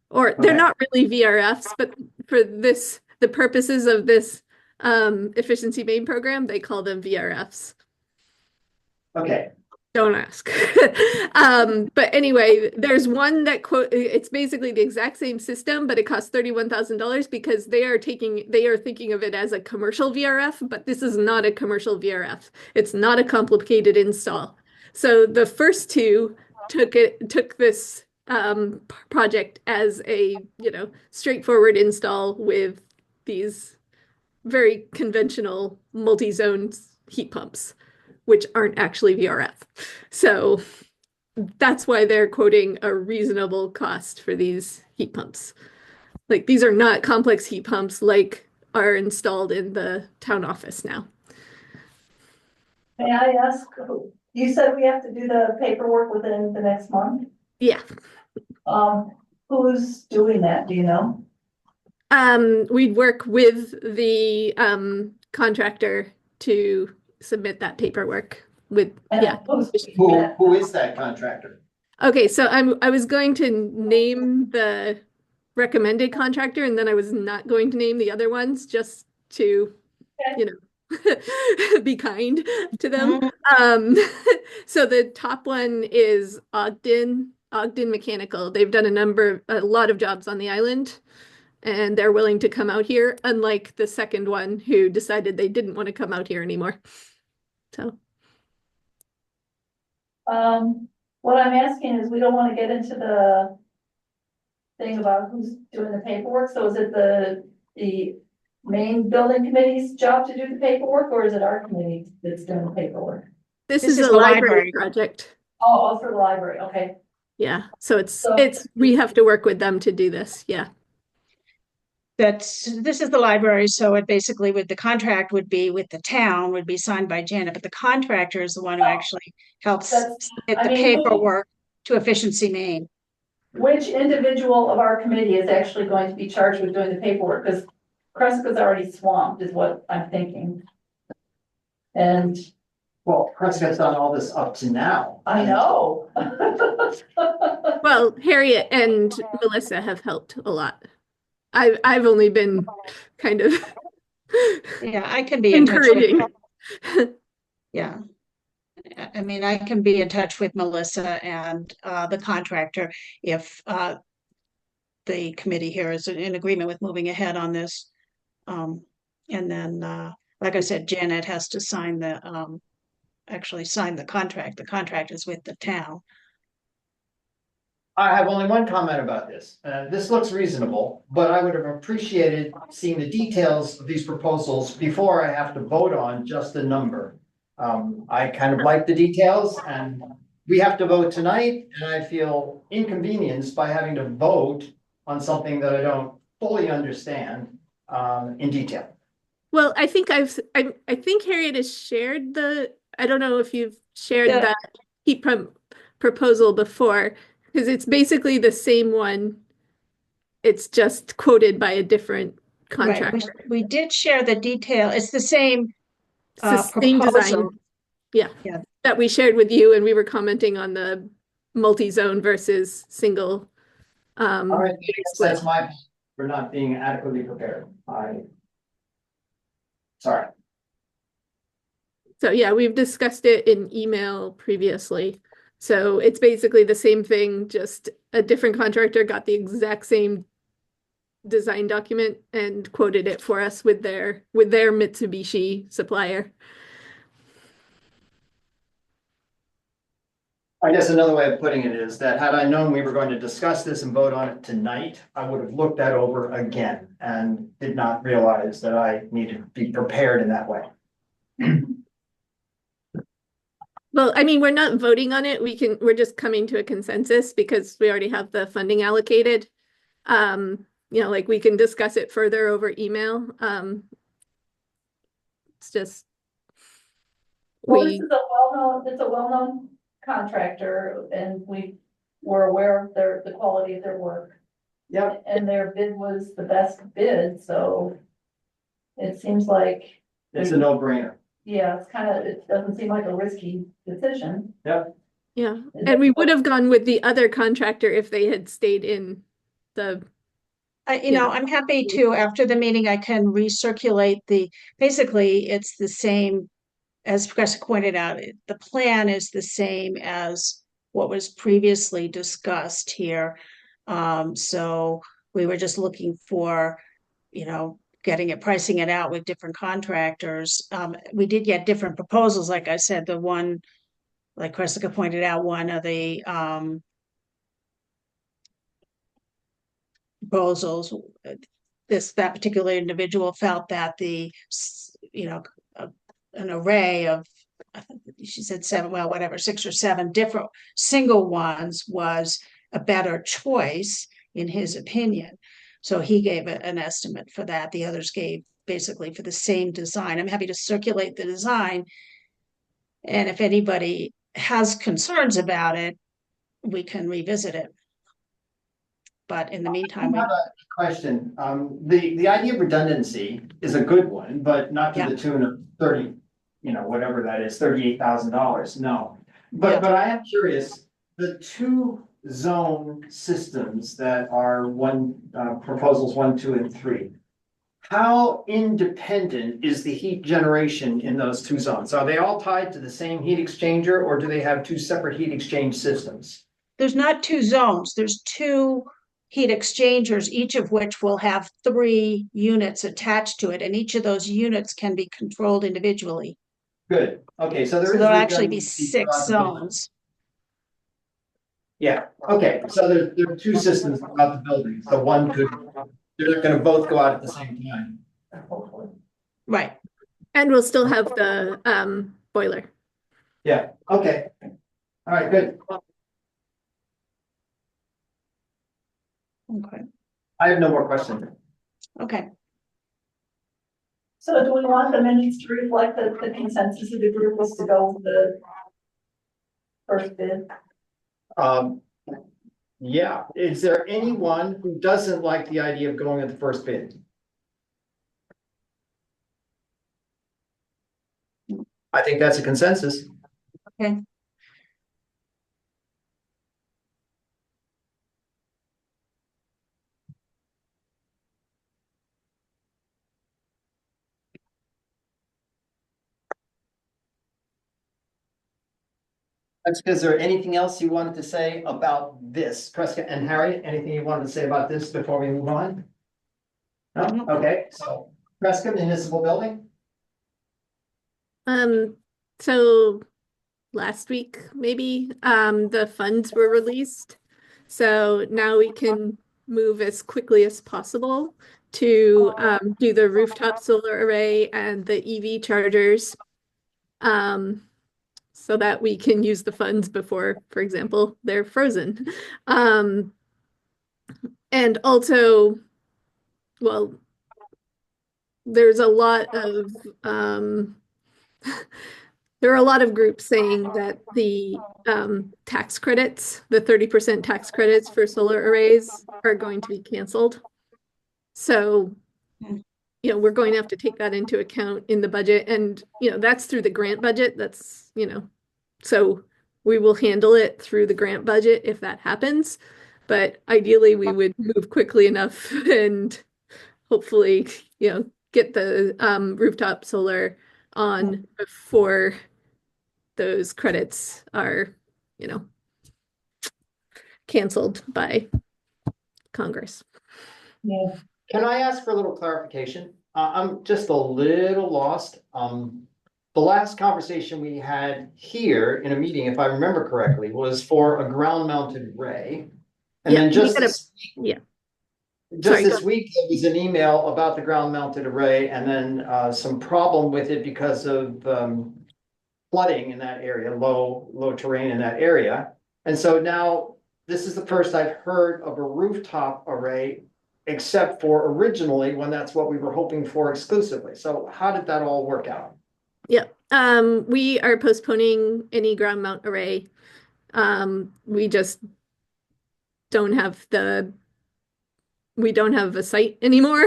Speaker 4: Or they're
Speaker 3: Okay.
Speaker 4: not really VRFs, but for the purposes of this Efficiency Maine program, they call them VRFs.
Speaker 3: Okay,
Speaker 4: Don't ask. But anyway, there's one that it's basically the exact same system, but it costs $31,000 because they are thinking of it as a commercial VRF, but this is not a commercial VRF. It's not a complicated install. So the first 2 took this project as a straightforward install with these very conventional multi-zone heat pumps, which aren't actually VRF. So that's why they're quoting a reasonable cost for these heat pumps. Like, these are not complex heat pumps like are installed in the town office now.
Speaker 1: May I ask, you said we have to do the paperwork within the next month?
Speaker 4: Yeah.
Speaker 1: Who's doing that, do you know?
Speaker 4: We'd work with the contractor to submit that paperwork with,
Speaker 1: And
Speaker 4: yeah.
Speaker 1: who's doing
Speaker 3: who
Speaker 1: that?
Speaker 3: is that contractor?
Speaker 4: Okay, so I was going to name the recommended contractor, and then I was not going to name the other ones just to,
Speaker 1: Okay.
Speaker 4: be kind to them. So the top one is Ogden Mechanical. They've done a lot of jobs on the island, and they're willing to come out here, unlike the second one who decided they didn't want to come out here anymore. So
Speaker 1: What I'm asking is, we don't want to get into the thing about who's doing the paperwork, so is it the main building committee's job to do the paperwork, or is it our committee that's doing the paperwork?
Speaker 4: this
Speaker 2: This
Speaker 4: is
Speaker 2: is
Speaker 4: a
Speaker 2: the
Speaker 4: library
Speaker 2: library.
Speaker 4: project.
Speaker 1: Oh, also the library, okay.
Speaker 4: Yeah, so
Speaker 1: So-
Speaker 4: we have to work with them to do this. Yeah.
Speaker 2: This is the library, so it basically the contract would be with the town, would be signed by Janet, but the contractor is the one who actually helps
Speaker 1: That's-
Speaker 2: submit
Speaker 1: I
Speaker 2: the
Speaker 1: mean, who-
Speaker 2: paperwork to Efficiency Maine.
Speaker 1: Which individual of our committee is actually going to be charged with doing the paperwork? Because Kreska's already swamped, is what I'm thinking. And
Speaker 3: Well, Prescott's done all this up to now.
Speaker 1: I know.
Speaker 4: Well, Harriet and Melissa have helped a lot. I've only been kind of
Speaker 2: Yeah, I can be in touch
Speaker 4: encouraging.
Speaker 2: with, yeah. I mean, I can be in touch with Melissa and the contractor if the committee here is in agreement with moving ahead on this. And then, like I said, Janet has to sign actually sign the contract. The contract is with the town.
Speaker 3: I have only one comment about this. This looks reasonable, but I would have appreciated seeing the details of these proposals before I have to vote on just the number. I kind of like the details, and we have to vote tonight, and I feel inconvenienced by having to vote on something that I don't fully understand in detail.
Speaker 4: Well, I think I think Harriet has shared I don't know if you've shared
Speaker 2: Yeah.
Speaker 4: that heat pump proposal before, because it's basically the same one. It's just quoted by a different
Speaker 2: Right,
Speaker 4: contractor.
Speaker 2: we did share the detail. It's the same
Speaker 4: It's the same design.
Speaker 2: proposal.
Speaker 4: Yeah.
Speaker 2: Yeah.
Speaker 4: That we shared with you, and we were commenting on the multi-zone versus single.
Speaker 3: All right,
Speaker 4: split.
Speaker 3: that's my, for not being adequately prepared. Sorry.
Speaker 4: So yeah, we've discussed it in email previously. So it's basically the same thing, just a different contractor got the exact same design document and quoted it for us with their Mitsubishi supplier.
Speaker 3: I guess another way of putting it is that had I known we were going to discuss this and vote on it tonight, I would have looked that over again and did not realize that I needed to be prepared in that way.
Speaker 4: Well, I mean, we're not voting on it. We're just coming to a consensus because we already have the funding allocated. Like we can discuss it further over email. It's just.
Speaker 1: Well, this is it's a well-known contractor and we were aware of the quality of their work.
Speaker 3: Yep.
Speaker 1: And their bid was the best bid, so it seems like,
Speaker 3: It's a no-brainer.
Speaker 1: yeah, it doesn't seem like a risky decision.
Speaker 3: Yep.
Speaker 4: Yeah, and we would have gone with the other contractor if they had stayed in the.
Speaker 2: I'm happy to, after the meeting, I can recirculate basically, it's the same, as Jessica pointed out, the plan is the same as what was previously discussed here. So we were just looking for, pricing it out with different contractors. We did get different proposals, like I said, the one, like Jessica pointed out, one of the proposals, that particular individual felt that an array of, I think she said 6 or 7 different single ones was a better choice in his opinion. So he gave an estimate for that. The others gave basically for the same design. I'm happy to circulate the design. And if anybody has concerns about it, we can revisit it. But in the meantime,
Speaker 3: I have a question. The idea of redundancy is a good one, but not to the tune of 30, whatever that is, $38,000. No. But I am curious, the 2 zone systems that are proposals 1, 2, and 3. How independent is the heat generation in those 2 zones? Are they all tied to the same heat exchanger or do they have 2 separate heat exchange systems?
Speaker 2: There's not 2 zones, there's 2 heat exchangers, each of which will have 3 units attached to it, and each of those units can be controlled individually.
Speaker 3: Good. Okay, so
Speaker 2: there'll actually be 6 zones.
Speaker 3: Yeah, okay, so there are 2 systems throughout the building, so they're not gonna both go out at the same time.
Speaker 2: Right.
Speaker 4: And we'll still have the boiler.
Speaker 3: Yeah, okay. All right, good.
Speaker 2: Okay.
Speaker 3: I have no more questions.
Speaker 2: Okay.
Speaker 1: So do we want the minutes to reflect the consensus of the group was to go with the first bid?
Speaker 3: Yeah, is there anyone who doesn't like the idea of going with the first bid? I think that's a consensus.
Speaker 2: Okay.
Speaker 3: Is there anything else you wanted to say about this? Prescott and Harry, anything you wanted to say about this before we move on? No? Okay, so Prescott Municipal Building?
Speaker 4: So last week, maybe, the funds were released. So now we can move as quickly as possible to do the rooftop solar array and the EV chargers. So that we can use the funds before, for example, they're frozen. And also, well, there's a lot of There are a lot of groups saying that the tax credits, the 30% tax credits for solar arrays are going to be canceled. So,
Speaker 2: Hmm.
Speaker 4: we're going to have to take that into account in the budget. And, that's through the grant budget. That's, so we will handle it through the grant budget if that happens. But ideally, we would move quickly enough and hopefully, get the rooftop solar on before those credits are, canceled by Congress.
Speaker 1: Yeah.
Speaker 3: Can I ask for a little clarification? I'm just a little lost. The last conversation we had here in a meeting, if I remember correctly, was for a ground mounted array. And
Speaker 4: Yeah,
Speaker 3: then
Speaker 4: we
Speaker 3: just
Speaker 4: had a-
Speaker 3: this
Speaker 4: yeah.
Speaker 3: Just
Speaker 4: Sorry, go
Speaker 3: this week, there was an email about the ground mounted array and then some problem with it because of flooding in that area, low terrain in that area. And so now this is the first I've heard of a rooftop array, except for originally when that's what we were hoping for exclusively. So how did that all work out?
Speaker 4: Yeah, we are postponing any ground mount array. We just don't have we don't have a site anymore.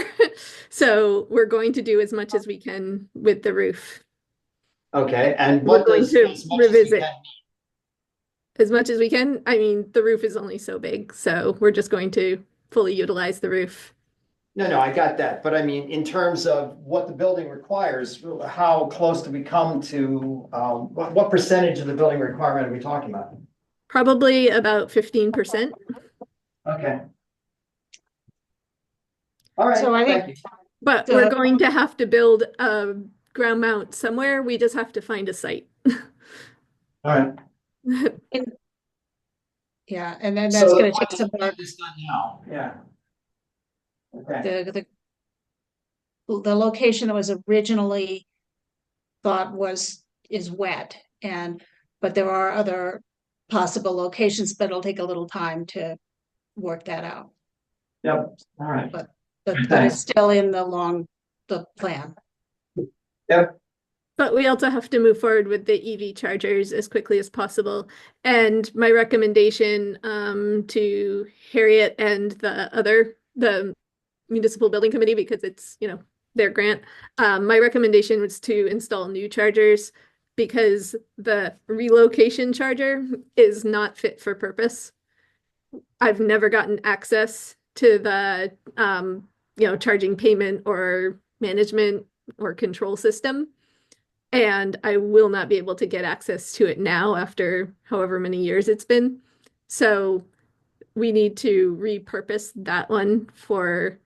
Speaker 4: So we're going to do as much as we can with the roof.
Speaker 3: Okay, and
Speaker 4: We're
Speaker 3: what
Speaker 4: going
Speaker 3: does
Speaker 4: to
Speaker 3: as much as we
Speaker 4: revisit
Speaker 3: can
Speaker 4: as much as we can. I mean, the roof is only so big, so we're just going to fully utilize the roof.
Speaker 3: No, I got that, but I mean, in terms of what the building requires, how close do we come to, what percentage of the building requirement are we talking about?
Speaker 4: Probably about 15%.
Speaker 3: Okay. All right,
Speaker 2: So I think-
Speaker 3: thank you.
Speaker 4: But we're going to have to build a ground mount somewhere. We just have to find a site.
Speaker 3: All right.
Speaker 2: Yeah, and then
Speaker 3: So
Speaker 2: that's
Speaker 3: the
Speaker 2: gonna
Speaker 3: point
Speaker 2: take some,
Speaker 3: is this done now, yeah. Okay,
Speaker 2: the location that was originally thought is wet but there are other possible locations, but it'll take a little time to work that out.
Speaker 3: yep, all right.
Speaker 2: But it's
Speaker 3: Thanks.
Speaker 2: still in the plan.
Speaker 3: Yep,
Speaker 4: But we also have to move forward with the EV chargers as quickly as possible. And my recommendation to Harriet and the municipal building committee, because it's, their grant, my recommendation was to install new chargers because the relocation charger is not fit for purpose. I've never gotten access to the charging payment or management or control system. And I will not be able to get access to it now after however many years it's been. So we need to repurpose that one for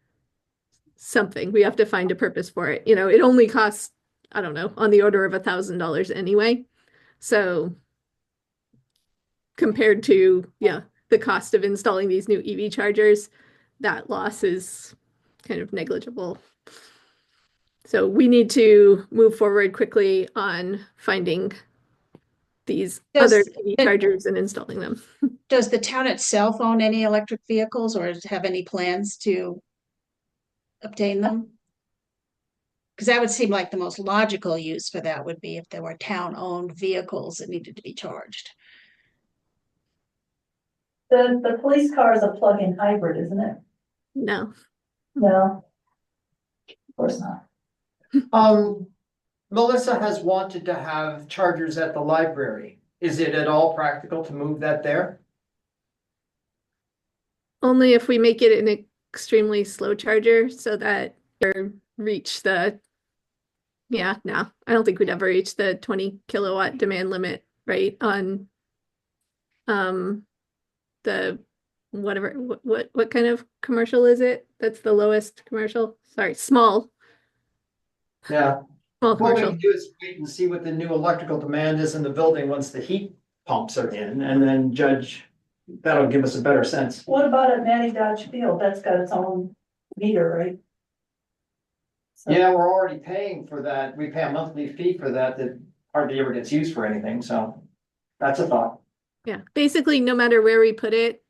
Speaker 4: something. We have to find a purpose for it. It only costs, I don't know, on the order of $1,000 anyway. So compared to, the cost of installing these new EV chargers, that loss is kind of negligible. So we need to move forward quickly on finding these other EV chargers and installing them.
Speaker 2: Does the town itself own any electric vehicles or have any plans to obtain them? Because that would seem like the most logical use for that would be if there were town-owned vehicles that needed to be charged.
Speaker 1: The police car is a plug-in hybrid, isn't it?
Speaker 4: No.
Speaker 1: No. Of course not.
Speaker 3: Melissa has wanted to have chargers at the library. Is it at all practical to move that there?
Speaker 4: Only if we make it an extremely slow charger so that you reach no, I don't think we'd ever reach the 20 kilowatt demand limit, right? On the whatever, what kind of commercial is it? That's the lowest commercial. Sorry, small
Speaker 3: Yeah. What we
Speaker 4: commercial.
Speaker 3: can do is wait and see what the new electrical demand is in the building once the heat pumps are in, and then judge. That'll give us a better sense.
Speaker 1: What about at Matty Dodge Field? That's got its own meter, right? So-
Speaker 3: Yeah, we're already paying for that. We pay a monthly fee for that hardly ever gets used for anything, so that's a thought.
Speaker 4: Yeah, basically, no matter where we put it,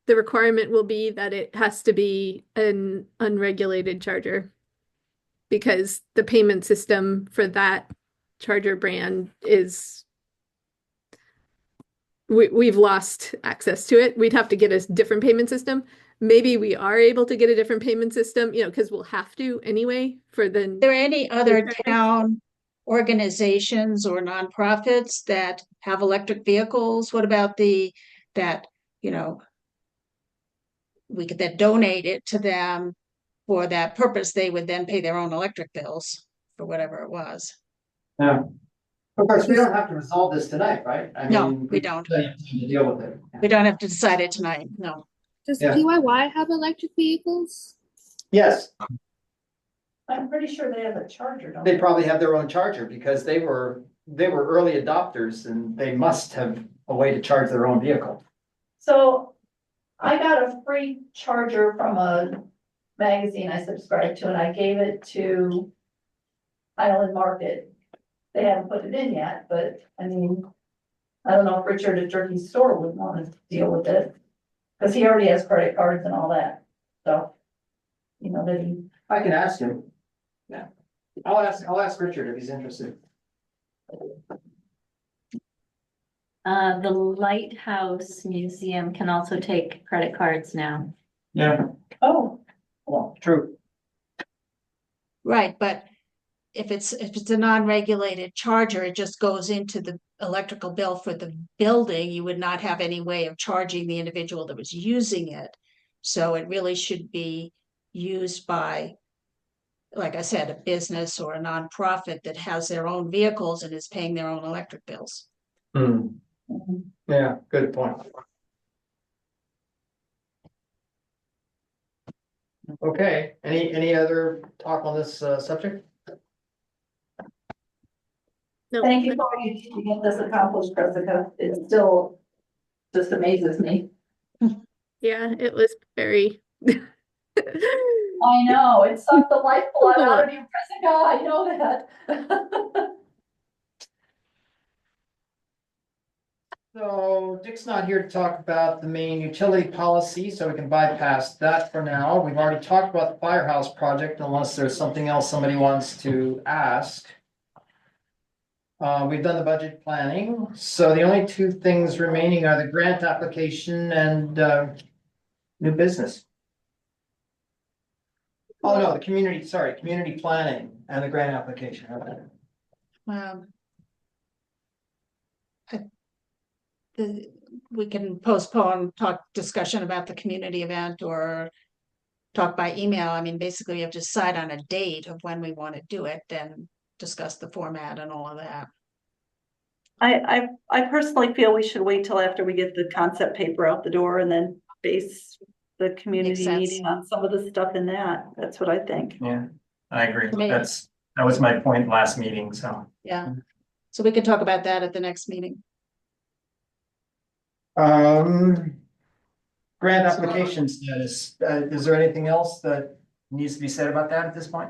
Speaker 4: the requirement will be that it has to be an unregulated charger. Because the payment system for that charger brand is we've lost access to it. We'd have to get a different payment system. Maybe we are able to get a different payment system, because we'll have to anyway for
Speaker 2: Are
Speaker 4: the
Speaker 2: there any other
Speaker 4: Okay.
Speaker 2: town organizations or nonprofits that have electric vehicles? What about that, we could then donate it to them for that purpose? They would then pay their own electric bills for whatever it was.
Speaker 3: Yeah. Of course, we don't have to resolve this tonight, right? I
Speaker 2: No,
Speaker 3: mean,
Speaker 2: we don't.
Speaker 3: plenty of time to deal with it.
Speaker 2: We don't have to decide it tonight, no.
Speaker 6: Does
Speaker 3: Yeah.
Speaker 6: PYY have electric vehicles?
Speaker 3: Yes,
Speaker 1: I'm pretty sure they have a charger, don't
Speaker 3: they
Speaker 1: they?
Speaker 3: probably have their own charger because they were early adopters and they must have a way to charge their own vehicle.
Speaker 1: So I got a free charger from a magazine I subscribed to, and I gave it to Highland Market. They haven't put it in yet, but I mean, I don't know if Richard at Jerky's store would want to deal with it. Cause he already has credit cards and all that, so. That he,
Speaker 3: I can ask him. Yeah, I'll ask Richard if he's interested.
Speaker 5: The Lighthouse Museum can also take credit cards now.
Speaker 3: Yeah.
Speaker 1: oh,
Speaker 3: Well, true.
Speaker 2: Right, but if it's a non-regulated charger, it just goes into the electrical bill for the building. You would not have any way of charging the individual that was using it. So it really should be used by, like I said, a business or a nonprofit that has their own vehicles and is paying their own electric bills.
Speaker 3: Yeah, good point. Okay, any other talk on this subject?
Speaker 4: no.
Speaker 1: thank you for you to get this accomplished, Jessica. It still just amazes me.
Speaker 4: Yeah, it was very
Speaker 1: I know, it sucked the lifeblood out of you, Jessica, I know that.
Speaker 3: So Dick's not here to talk about the main utility policy, so we can bypass that for now. We've already talked about the firehouse project unless there's something else somebody wants to ask. We've done the budget planning, so the only two things remaining are the grant application and new business. Oh, no, community planning and the grant application.
Speaker 2: We can postpone discussion about the community event or talk by email. I mean, basically, we have to decide on a date of when we want to do it, then discuss the format and all of that.
Speaker 8: I personally feel we should wait till after we get the concept paper out the door and then base the community
Speaker 2: sense.
Speaker 8: meeting on some of the stuff in that. That's what I think.
Speaker 9: Yeah, I agree.
Speaker 2: To me.
Speaker 9: That was my point last meeting, so.
Speaker 2: Yeah, so we can talk about that at the next meeting.
Speaker 3: Grant application status, is there anything else that needs to be said about that at this point?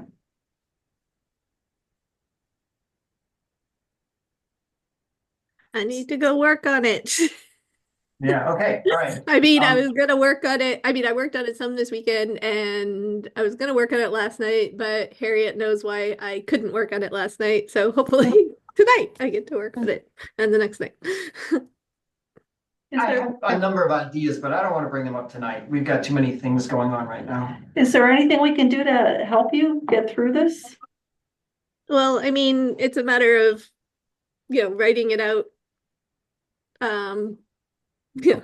Speaker 4: I need to go work on it.
Speaker 3: Yeah, okay, all right.
Speaker 4: I mean, I
Speaker 3: Um,
Speaker 4: was gonna work on it. I mean, I worked on it some this weekend and I was gonna work on it last night, but Harriet knows why I couldn't work on it last night. So hopefully tonight I get to work on it and the next night.
Speaker 1: Is
Speaker 3: I
Speaker 1: there,
Speaker 3: have a number of ideas, but I don't want to bring them up tonight. We've got too many things going on right now.
Speaker 8: Is there anything we can do to help you get through this?
Speaker 4: Well, I mean, it's a matter of, writing it out. Yeah,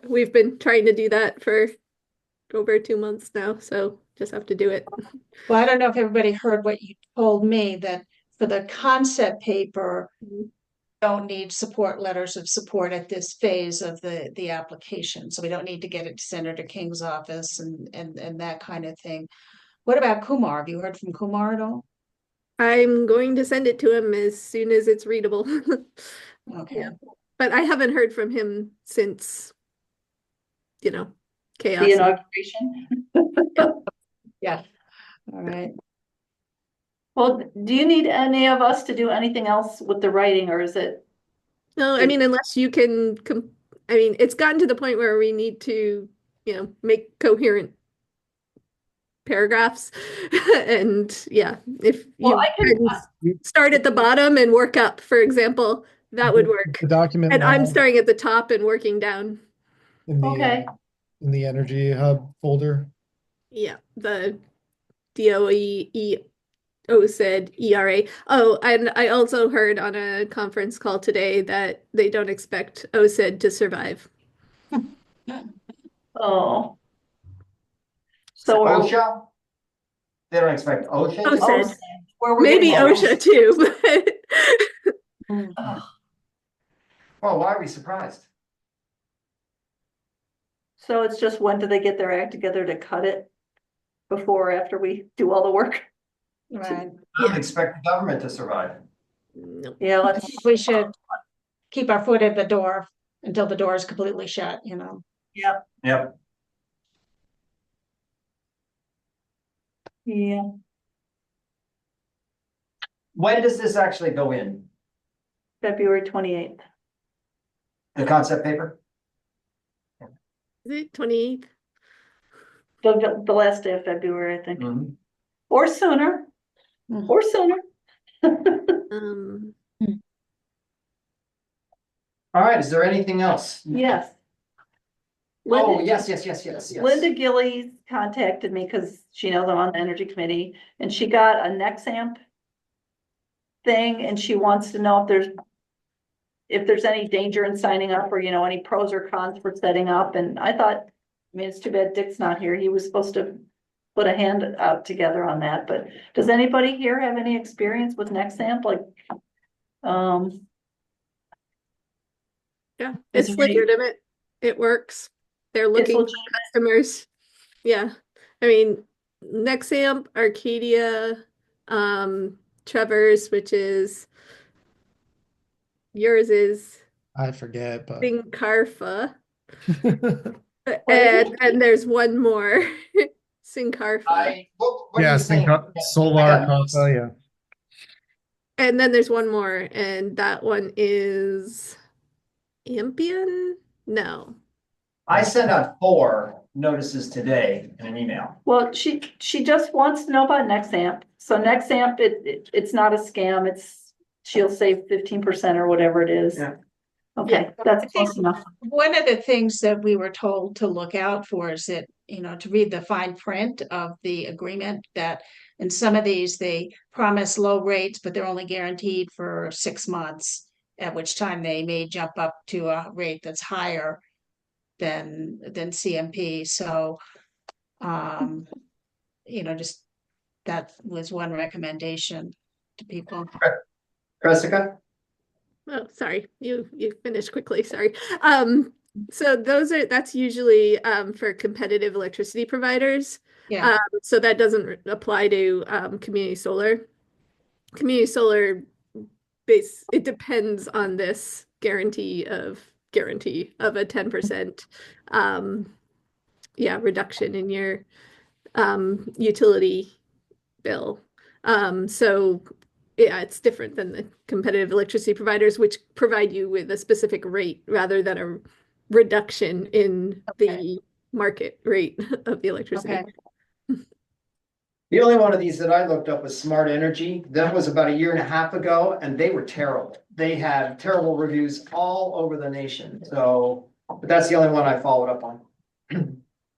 Speaker 4: we've been trying to do that for over 2 months now, so just have to do it.
Speaker 2: Well, I don't know if everybody heard what you told me, that for the concept paper, don't need support letters of support at this phase of the application. So we don't need to get it to Senator King's office and that kind of thing. What about Kumar? Have you heard from Kumar at all?
Speaker 4: I'm going to send it to him as soon as it's readable.
Speaker 2: Okay.
Speaker 4: Yeah. But I haven't heard from him since, chaos.
Speaker 8: The inauguration?
Speaker 2: Yeah. All right.
Speaker 8: Well, do you need any of us to do anything else with the writing or is it?
Speaker 4: No, I mean, unless you can, I mean, it's gotten to the point where we need to, make coherent paragraphs. And yeah, if
Speaker 8: Well,
Speaker 4: you
Speaker 8: I can,
Speaker 4: start at the bottom and work up, for example, that would work.
Speaker 7: The document
Speaker 4: And I'm
Speaker 7: now
Speaker 4: starting at the top and working down.
Speaker 7: in the
Speaker 1: Okay.
Speaker 7: in the Energy Hub folder.
Speaker 4: Yeah, the DOE said ERA. Oh, and I also heard on a conference call today that they don't expect OSED to survive.
Speaker 8: oh. So we're,
Speaker 3: OSHA? They don't expect OSHA?
Speaker 4: Oh,
Speaker 3: to-
Speaker 4: said.
Speaker 8: OSED, where we're
Speaker 4: Maybe
Speaker 8: getting all
Speaker 4: OSHA too, but
Speaker 8: Ugh.
Speaker 3: Well, why are we surprised?
Speaker 8: So it's just when do they get their act together to cut it? Before or after we do all the work?
Speaker 2: Right.
Speaker 3: I don't expect the government to survive.
Speaker 4: no.
Speaker 8: Yeah, let's,
Speaker 2: We should keep our foot at the door until the door is completely shut, you know.
Speaker 8: yep,
Speaker 3: Yep.
Speaker 8: yeah.
Speaker 3: When does this actually go in?
Speaker 8: February 28th.
Speaker 3: The concept paper?
Speaker 4: Is it 28th?
Speaker 8: The last day of February, I think,
Speaker 3: Mhm.
Speaker 8: or sooner,
Speaker 2: Mhm.
Speaker 8: or sooner.
Speaker 4: Um,
Speaker 3: All right, is there anything else?
Speaker 8: Yes.
Speaker 3: Oh,
Speaker 8: Linda-
Speaker 3: yes.
Speaker 8: Linda Gillies contacted me because she knows I'm on the energy committee and she got a Nexamp thing and she wants to know if there's any danger in signing up or, any pros or cons for setting up. And I thought, it's too bad Dick's not here. He was supposed to put a hand out together on that, but does anybody here have any experience with Nexamp? Like,
Speaker 4: yeah,
Speaker 8: Is
Speaker 4: it's
Speaker 8: there any-
Speaker 4: legitimate. It works. They're looking for
Speaker 8: legitimate?
Speaker 4: customers. Yeah. I mean, Nexamp, Arcadia, Trevor's, which is yours is
Speaker 7: I forget, but
Speaker 4: Sincarfa.
Speaker 8: What is
Speaker 4: And then there's one more, Sincarfa.
Speaker 3: What are
Speaker 7: yeah,
Speaker 3: you saying?
Speaker 7: Solar
Speaker 3: I got
Speaker 7: Confa, yeah.
Speaker 4: And then there's one more, and that one is Ampion? No.
Speaker 3: I sent out 4 notices today in an email.
Speaker 8: Well, she just wants to know about Nexamp. So Nexamp, it's not a scam. She'll save 15% or whatever it is.
Speaker 3: Yeah.
Speaker 8: Okay,
Speaker 2: I
Speaker 8: that's
Speaker 2: think-
Speaker 8: close enough.
Speaker 2: One of the things that we were told to look out for is that, to read the fine print of the agreement, that in some of these, they promise low rates, but they're only guaranteed for 6 months, at which time they may jump up to a rate that's higher than CMP. So, just that was one recommendation to people.
Speaker 3: Jessica?
Speaker 4: Oh, sorry, you finished quickly, sorry. So that's usually for competitive electricity providers.
Speaker 2: Yeah.
Speaker 4: So that doesn't apply to community solar. Community solar it depends on this guarantee of a 10% reduction in your utility bill. So yeah, it's different than the competitive electricity providers, which provide you with a specific rate rather than a reduction in the market rate of the electricity.
Speaker 2: Okay.
Speaker 3: The only one of these that I looked up was Smart Energy. That was about 1.5 years ago, and they were terrible. They had terrible reviews all over the nation. So, but that's the only one I followed up on.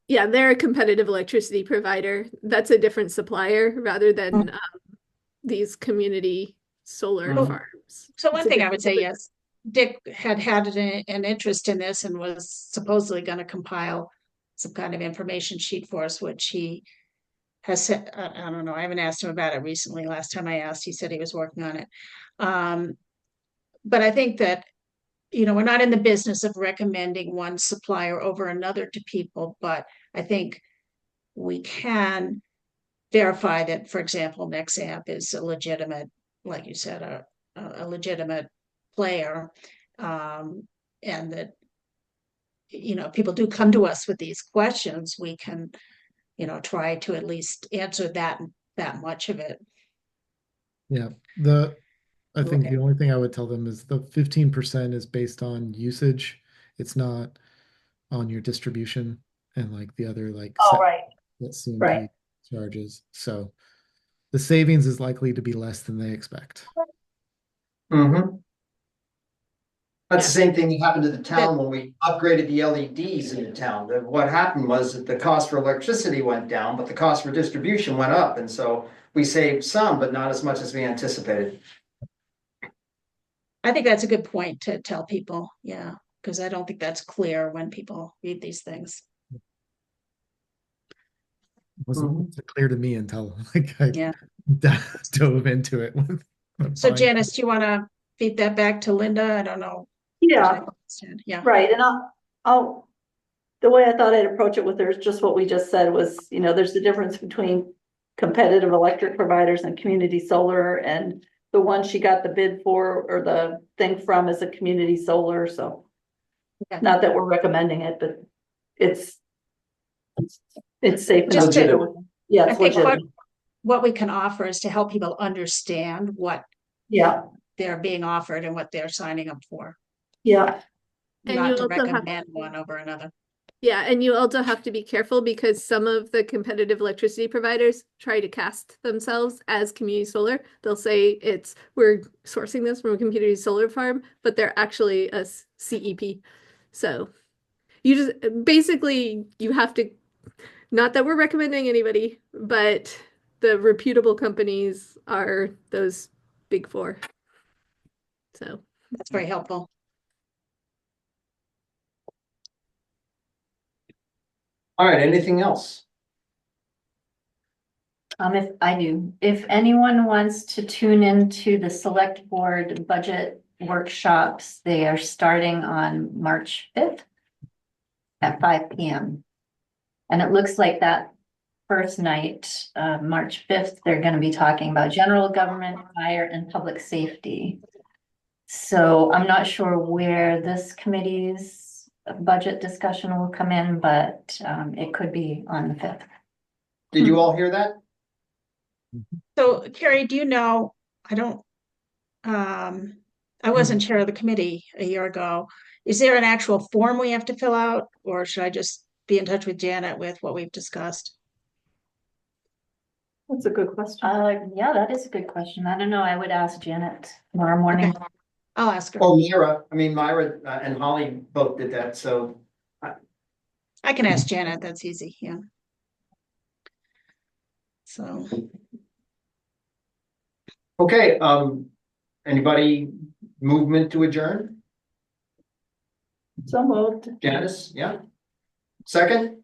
Speaker 4: Yeah, they're a competitive electricity provider. That's a different supplier rather than these community solar
Speaker 3: Mhm.
Speaker 4: farms.
Speaker 2: So one
Speaker 4: It's a
Speaker 2: thing I would say,
Speaker 4: different-
Speaker 2: yes, Dick had an interest in this and was supposedly going to compile some kind of information sheet for us, which he has said, I don't know, I haven't asked him about it recently. Last time I asked, he said he was working on it. But I think that, we're not in the business of recommending one supplier over another to people, but I think we can verify that, for example, Nexamp is a legitimate, like you said, a legitimate player. And that, people do come to us with these questions, we can, try to at least answer that much of it.
Speaker 7: Yeah, I think
Speaker 2: Okay.
Speaker 7: the only thing I would tell them is the 15% is based on usage. It's not on your distribution and like the other
Speaker 8: Oh, right.
Speaker 7: that CMP
Speaker 8: Right.
Speaker 7: charges. So the savings is likely to be less than they expect.
Speaker 3: Mm-hmm. That's the same thing that happened to the town when we upgraded the LEDs in the town. What happened was that the cost for electricity went down, but the cost for distribution went up. And so we saved some, but not as much as we anticipated.
Speaker 2: I think that's a good point to tell people, yeah, because I don't think that's clear when people read these things.
Speaker 7: Wasn't clear to me until like I
Speaker 2: Yeah.
Speaker 7: dove into it.
Speaker 2: So
Speaker 7: Fine.
Speaker 2: Janice, do you want to feed that back to Linda? I don't know.
Speaker 8: Yeah,
Speaker 2: Yeah.
Speaker 8: right, and the way I thought I'd approach it with her is just what we just said was, there's the difference between competitive electric providers and community solar, and the one she got the bid for or the thing from is a community solar, so.
Speaker 2: Okay.
Speaker 8: Not that we're recommending it, but it's safe enough.
Speaker 2: Just to-
Speaker 8: Yeah,
Speaker 2: I
Speaker 8: it's
Speaker 2: think
Speaker 8: legitimate.
Speaker 2: what we can offer is to help people understand what
Speaker 8: Yeah,
Speaker 2: they're being offered and what they're signing up for,
Speaker 8: yeah,
Speaker 4: And
Speaker 2: not
Speaker 4: you
Speaker 2: to
Speaker 4: also have-
Speaker 2: recommend one over another.
Speaker 4: Yeah, and you also have to be careful because some of the competitive electricity providers try to cast themselves as community solar. They'll say we're sourcing this from a community solar farm, but they're actually a CEP. So you just basically you have to, not that we're recommending anybody, but the reputable companies are those big four. So
Speaker 2: That's very helpful.
Speaker 3: All right, anything else?
Speaker 5: If anyone wants to tune into the select board budget workshops, they are starting on March 5th at 5 p.m. And it looks like that first night, March 5th, they're going to be talking about general government, fire, and public safety. So I'm not sure where this committee's budget discussion will come in, but it could be on the 5th.
Speaker 3: Did you all hear that?
Speaker 2: So Carrie, do you know, I wasn't chair of the committee a year ago. Is there an actual form we have to fill out, or should I just be in touch with Janet with what we've discussed?
Speaker 8: that's a good question.
Speaker 5: Yeah, that is a good question. I don't know. I would ask Janet tomorrow morning.
Speaker 2: Okay. I'll ask her.
Speaker 3: Oh, Myra and Holly both did that, so.
Speaker 2: I can ask Janet, that's easy, yeah. So,
Speaker 3: Okay, anybody movement to adjourn?
Speaker 8: So moved.
Speaker 3: Janice, yeah? Second?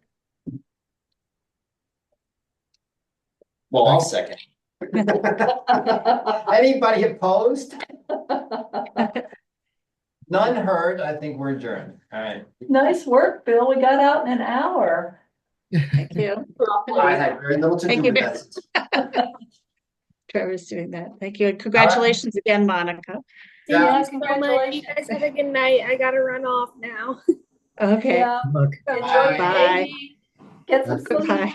Speaker 3: Well, I'll second. Anybody opposed? None heard, I think we're adjourned. All right.
Speaker 1: Nice work, Bill. We got out in an hour.
Speaker 2: thank you.
Speaker 3: I had very little to
Speaker 2: Thank
Speaker 3: do
Speaker 2: you,
Speaker 3: with that.
Speaker 2: Trevor's doing that. Thank you. And congratulations again, Monica.
Speaker 3: Yeah.
Speaker 1: Yeah,
Speaker 6: So much. You
Speaker 1: congratulations.
Speaker 6: guys have a good night. I gotta run off now.
Speaker 2: Okay,
Speaker 1: Yeah,
Speaker 7: Look,
Speaker 1: enjoy your
Speaker 2: Bye.
Speaker 1: baby. Get some sleep.
Speaker 2: goodbye.